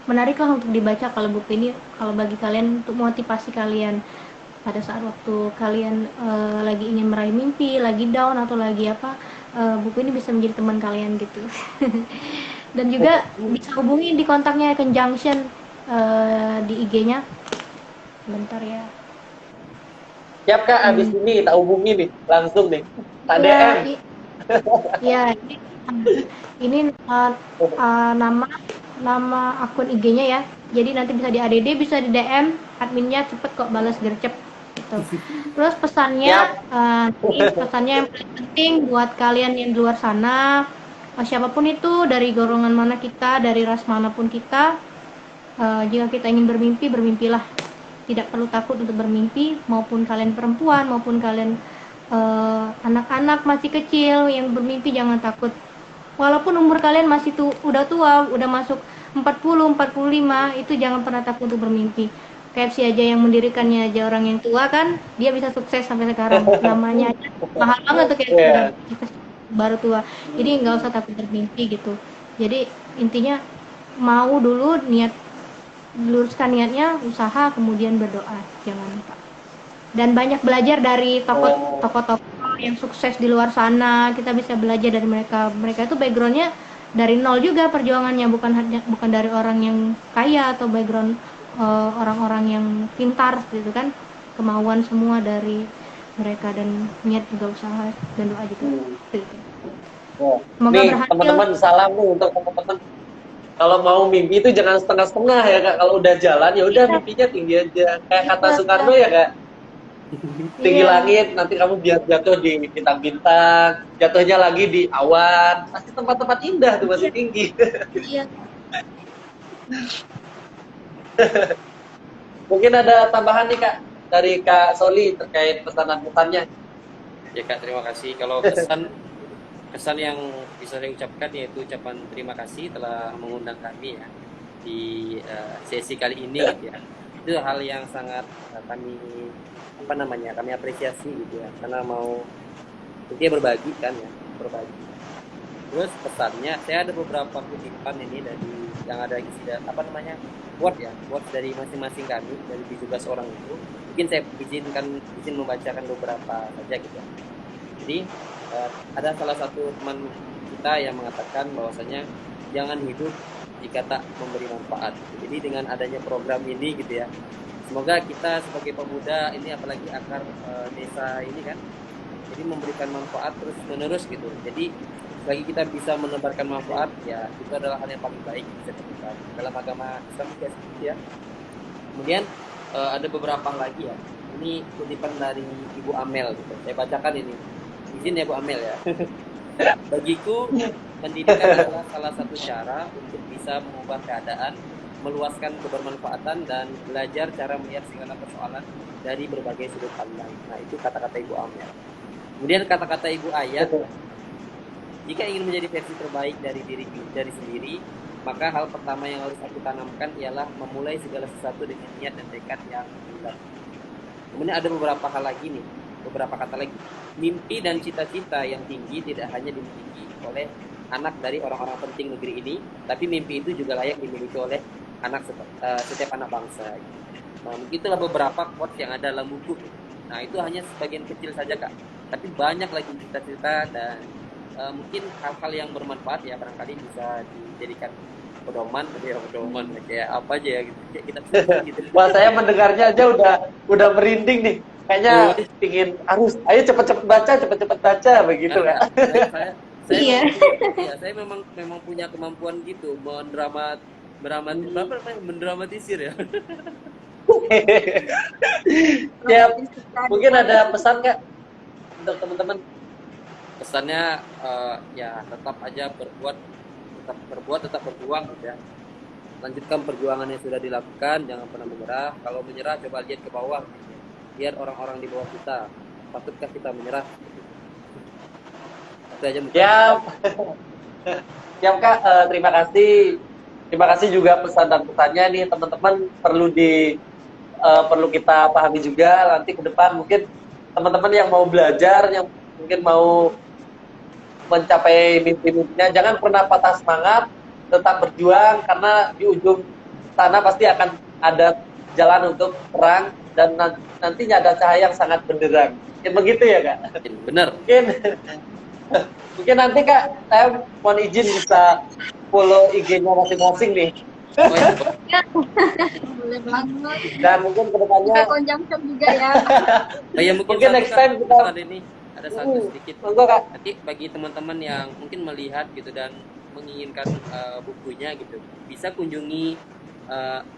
menarik lah untuk dibaca kalau buku ini, kalau bagi kalian, untuk motivasi kalian pada saat waktu kalian lagi ingin meraih mimpi, lagi down atau lagi apa, buku ini bisa menjadi teman kalian gitu. Dan juga bisa hubungi di kontaknya Conjunction di IG-nya. Bentar ya. Siap, Kak, abis ini kita hubungi nih, langsung nih. Tak Ya, DM. ya, ini nama akun IG-nya ya. Jadi nanti bisa di ADD, bisa di DM, adminnya cepet kok balas gercep gitu. Terus pesannya pesannya yang paling penting buat kalian yang di luar sana, siapapun itu, dari golongan mana kita, dari ras manapun kita, jika kita ingin bermimpi, bermimpilah. Tidak perlu takut untuk bermimpi, maupun kalian perempuan, maupun kalian anak-anak masih kecil yang bermimpi, jangan takut. Walaupun umur kalian masih udah tua, udah masuk 40, 45, itu jangan pernah takut untuk bermimpi. KFC aja yang mendirikannya aja orang yang tua kan, dia bisa sukses sampai sekarang. Namanya aja mahal banget tuh KFC, baru tua. Jadi nggak usah takut bermimpi gitu. Jadi intinya mau dulu, niat diluruskan niatnya, usaha, kemudian berdoa, jangan lupa. Dan banyak belajar dari tokoh-tokoh yang sukses di luar sana. Kita bisa belajar dari mereka. Mereka itu backgroundnya dari nol juga perjuangannya, bukan dari orang yang kaya atau background orang-orang yang pintar gitu kan. Kemauan semua dari mereka, dan niat juga, usaha dan doa juga. Gitu. Semoga Nih berhasil. teman-teman, salam nih untuk teman-teman. Kalau mau mimpi itu jangan setengah-setengah ya Kak. Kalau udah jalan ya udah, Iya. mimpinya tinggi aja. Kayak kata Iya. Soekarno ya Kak. Tinggi Iya. langit, nanti kamu biar jatuh di bintang-bintang, jatuhnya lagi di awan. Pasti tempat-tempat indah tuh masih tinggi. Iya. Mungkin ada tambahan nih Kak dari Kak Soli terkait pesanan-pesannya. Ya Kak, terima kasih. Kalau kesan yang bisa saya ucapkan yaitu ucapan terima kasih telah mengundang kami ya di sesi kali ini gitu ya. Itu hal yang sangat kami kami apresiasi gitu ya, karena mau intinya berbagi kan ya, berbagi. Terus pesannya, saya ada beberapa kutipan ini dari yang ada isi quote dari masing-masing kami dari 17 orang itu. Mungkin saya izin membacakan beberapa saja gitu ya. Jadi ada salah satu teman kita yang mengatakan bahwasanya jangan hidup jika tak memberi manfaat. Jadi dengan adanya program ini gitu ya, semoga kita sebagai pemuda ini, apalagi akar desa ini kan, jadi memberikan manfaat terus menerus gitu. Jadi bagi kita bisa menebarkan manfaat ya, itu adalah hal yang paling baik bisa dilakukan dalam agama Islam juga seperti ya. Kemudian ada beberapa lagi ya. Ini kutipan dari Ibu Amel gitu. Saya bacakan ini. Izin ya Bu Amel ya. Bagiku pendidikan adalah salah satu cara untuk bisa mengubah keadaan, meluaskan kebermanfaatan, dan belajar cara melihat segala persoalan dari berbagai sudut pandang. Nah, itu kata-kata Ibu Amel. Kemudian kata-kata Ibu Ayat, jika ingin menjadi versi terbaik dari sendiri, maka hal pertama yang harus aku tanamkan ialah memulai segala sesuatu dengan niat dan tekad yang bulat. Kemudian ada beberapa hal lagi nih, beberapa kata lagi. Mimpi dan cita-cita yang tinggi tidak hanya dimiliki oleh anak dari orang-orang penting negeri ini, tapi mimpi itu juga layak dimiliki oleh setiap anak bangsa. Nah, itulah beberapa quotes yang ada dalam buku. Nah, itu hanya sebagian kecil saja Kak. Tapi banyak lagi cita-cita dan mungkin hal-hal yang bermanfaat ya, barangkali bisa dijadikan pedoman kayak apa aja ya gitu. Kayak kita gitu. Wah, saya mendengarnya aja udah merinding nih. Kayaknya pingin ayo cepet-cepet baca begitu kan. Saya memang punya kemampuan gitu, mendramatisir ya. Ya, mungkin ada pesan Kak untuk teman-teman? Pesannya ya tetap aja berbuat, tetap berjuang gitu ya. Lanjutkan perjuangan yang sudah dilakukan, jangan pernah menyerah. Kalau menyerah coba lihat ke bawah gitu. Lihat orang-orang di bawah kita, patutkah kita menyerah? Itu aja mungkin. Siap Kak, terima kasih juga pesan dan pesannya nih teman-teman, perlu kita pahami juga nanti ke depan. Mungkin teman-teman yang mau belajar, yang mungkin mau mencapai mimpi-mimpinya, jangan pernah patah semangat, tetap berjuang, karena di ujung sana pasti akan ada jalan untuk terang, dan nantinya ada cahaya yang sangat benderang. Mungkin begitu ya Kak? Benar. Mungkin nanti Kak, saya mohon izin bisa follow IG-nya masing-masing nih. Boleh banget. Dan mungkin kedepannya Kita conjunction juga ya. mungkin next time kita ada satu sedikit. Kak. Nanti bagi teman-teman yang mungkin melihat gitu dan menginginkan bukunya gitu, bisa kunjungi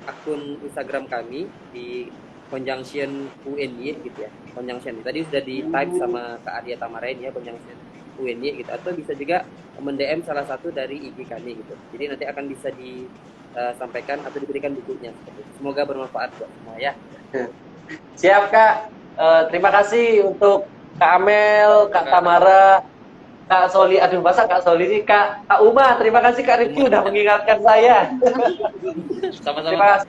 akun Instagram kami di Conjunction UNY gitu ya. Conjunction. Tadi sudah di type sama Kak Arya Tamarain ya, Conjunction UNY gitu. Atau bisa juga mendm salah satu dari IG kami gitu. Jadi nanti akan bisa disampaikan atau diberikan bukunya. Semoga bermanfaat buat semua ya. Siap Kak. Terima kasih untuk Kak Amel, Kak Tamara, Kak Soli. Aduh, masa Kak Soli sih, Kak Uma. Terima kasih Kak Rifki udah mengingatkan saya. Sama-sama.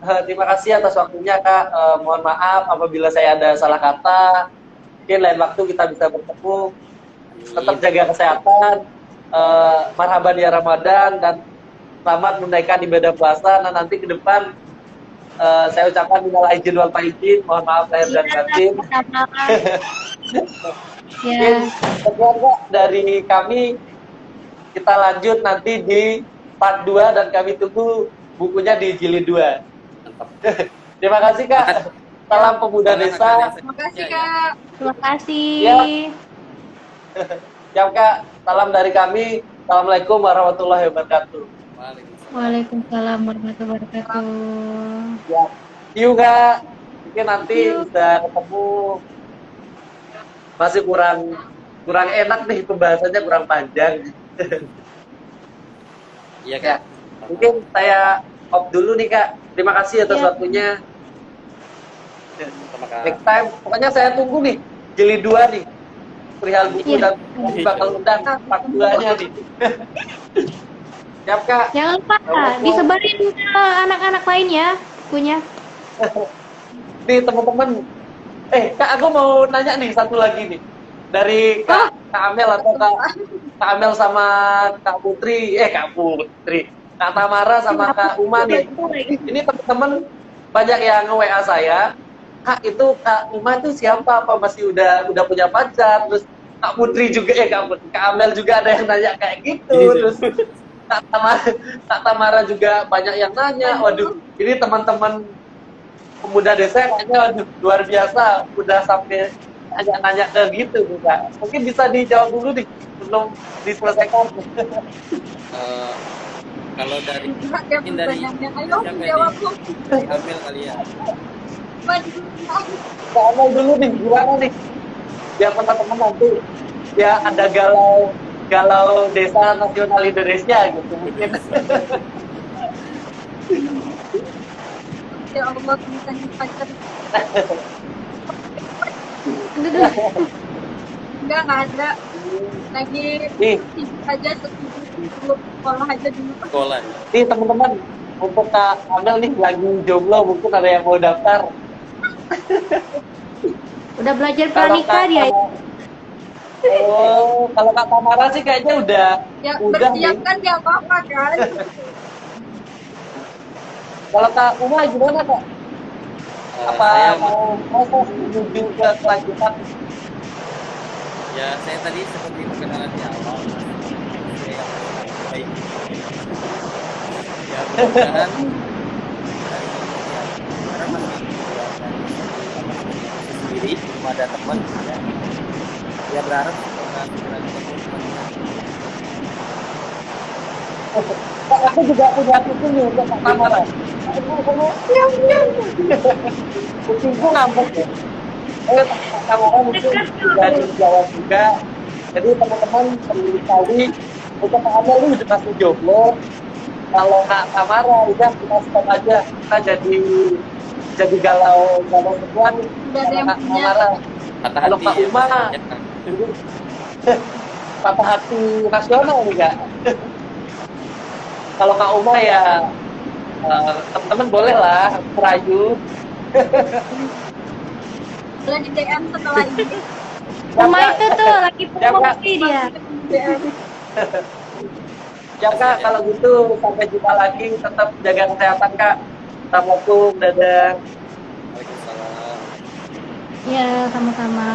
Terima kasih atas waktunya Kak. Mohon maaf apabila saya ada salah kata. Mungkin lain waktu kita bisa bertemu. Tetap jaga kesehatan. Marhaban ya Ramadan, dan selamat menunaikan ibadah puasa. Nah nanti ke depan saya ucapkan minal aidin wal faizin, mohon maaf lahir dan batin. Sama. Mungkin Ya, sekian Kak dari kami. Kita lanjut nanti di part 2 dan kami tunggu bukunya di jilid 2. Mantap. Terima kasih Kak. Salam pemuda desa. Terima kasih Ya, ya. Kak. terima kasih. Ya. Siap Kak. Salam dari kami. Assalamualaikum warahmatullahi wabarakatuh. Waalaikumsalam. Waalaikumsalam warahmatullahi wabarakatuh. Ya. See you Kak. Mungkin nanti See you. bisa ketemu. Masih kurang enak nih pembahasannya, kurang panjang. Iya Ya. Kak. Mungkin saya off dulu nih Kak. Terima kasih atas Ya. waktunya. Sama Kak. Next time, pokoknya saya tunggu nih jilid 2 nih. Perihal buku Iya. dan bakal undang part 2-nya nih. Siap Kak. Jangan lupa disebarin ke anak-anak lain ya bukunya. Nih teman-teman. Kak aku mau nanya nih satu lagi nih. Dari Kak Amel atau Kak Amel sama Kak Putri. Kak Putri. Kak Tamara sama Kak Uma nih. Ini teman-teman banyak yang nge-WA saya. Kak itu Kak Uma itu siapa? Apa masih udah punya pacar? Terus Kak Putri juga Kak Amel juga ada yang nanya kayak gitu. Terus Kak Tamara juga banyak yang nanya. Waduh, ini teman-teman pemuda desa kayaknya waduh, luar biasa. Udah sampai nanya ke gitu Kak. Mungkin bisa dijawab dulu nih sebelum diselesaikan. Kalau dari Enggak ya mungkin dari pertanyaannya. Ayo siapa jawab ini? Bu. Dari Amel kali ya. Waduh. Kak Amel dulu nih, gimana nih? Biar teman-teman nanti ya ada galau desa nasional Indonesia gitu mungkin. Ya Allah misalnya pacar. Enggak ada. Lagi Nih, sibuk aja sibuk sekolah aja dulu. Sekolah. nih teman-teman, untuk Kak Amel nih lagi jomblo, mungkin ada yang mau daftar. Udah belajar Kalau pranikah Kak dia. kalau Kak Tamara sih kayaknya udah Ya nih. bersiap kan nggak apa-apa kan. Kalau Kak Uma gimana Kak? Apa Saya mau proses menuju ke kelanjutan? ya saya tadi seperti perkenalan di awal. Saya baik. Ya mudah-mudahan dari ini ya karena masih sendiri belum ada teman ya. Ya berharap semoga segera ketemu temannya. Kak, aku juga punya kucing nih untuk Kak Tamara. Kucingku ngambek ya. Kak Tamara mungkin juga di Jawa juga. Jadi teman-teman perlu sekali untuk Kak Amel ini udah masih jomblo. Kalau Kak Tamara udah kita stop aja. Kita jadi galau semua nih. Udah ada yang Kak punya. Tamara. Kata Kalau hati Kak ya, Uma, ya, Kak. patah hati nasional nih Kak. Kalau Kak Uma ya teman-teman boleh lah merayu. Boleh di DM setelah ini. Uma itu tuh lagi promosi dia. DM. Ya Kak, kalau gitu sampai jumpa lagi. Tetap jaga kesehatan Kak. Assalamualaikum, dadah. Waalaikumsalam. Ya, sama-sama.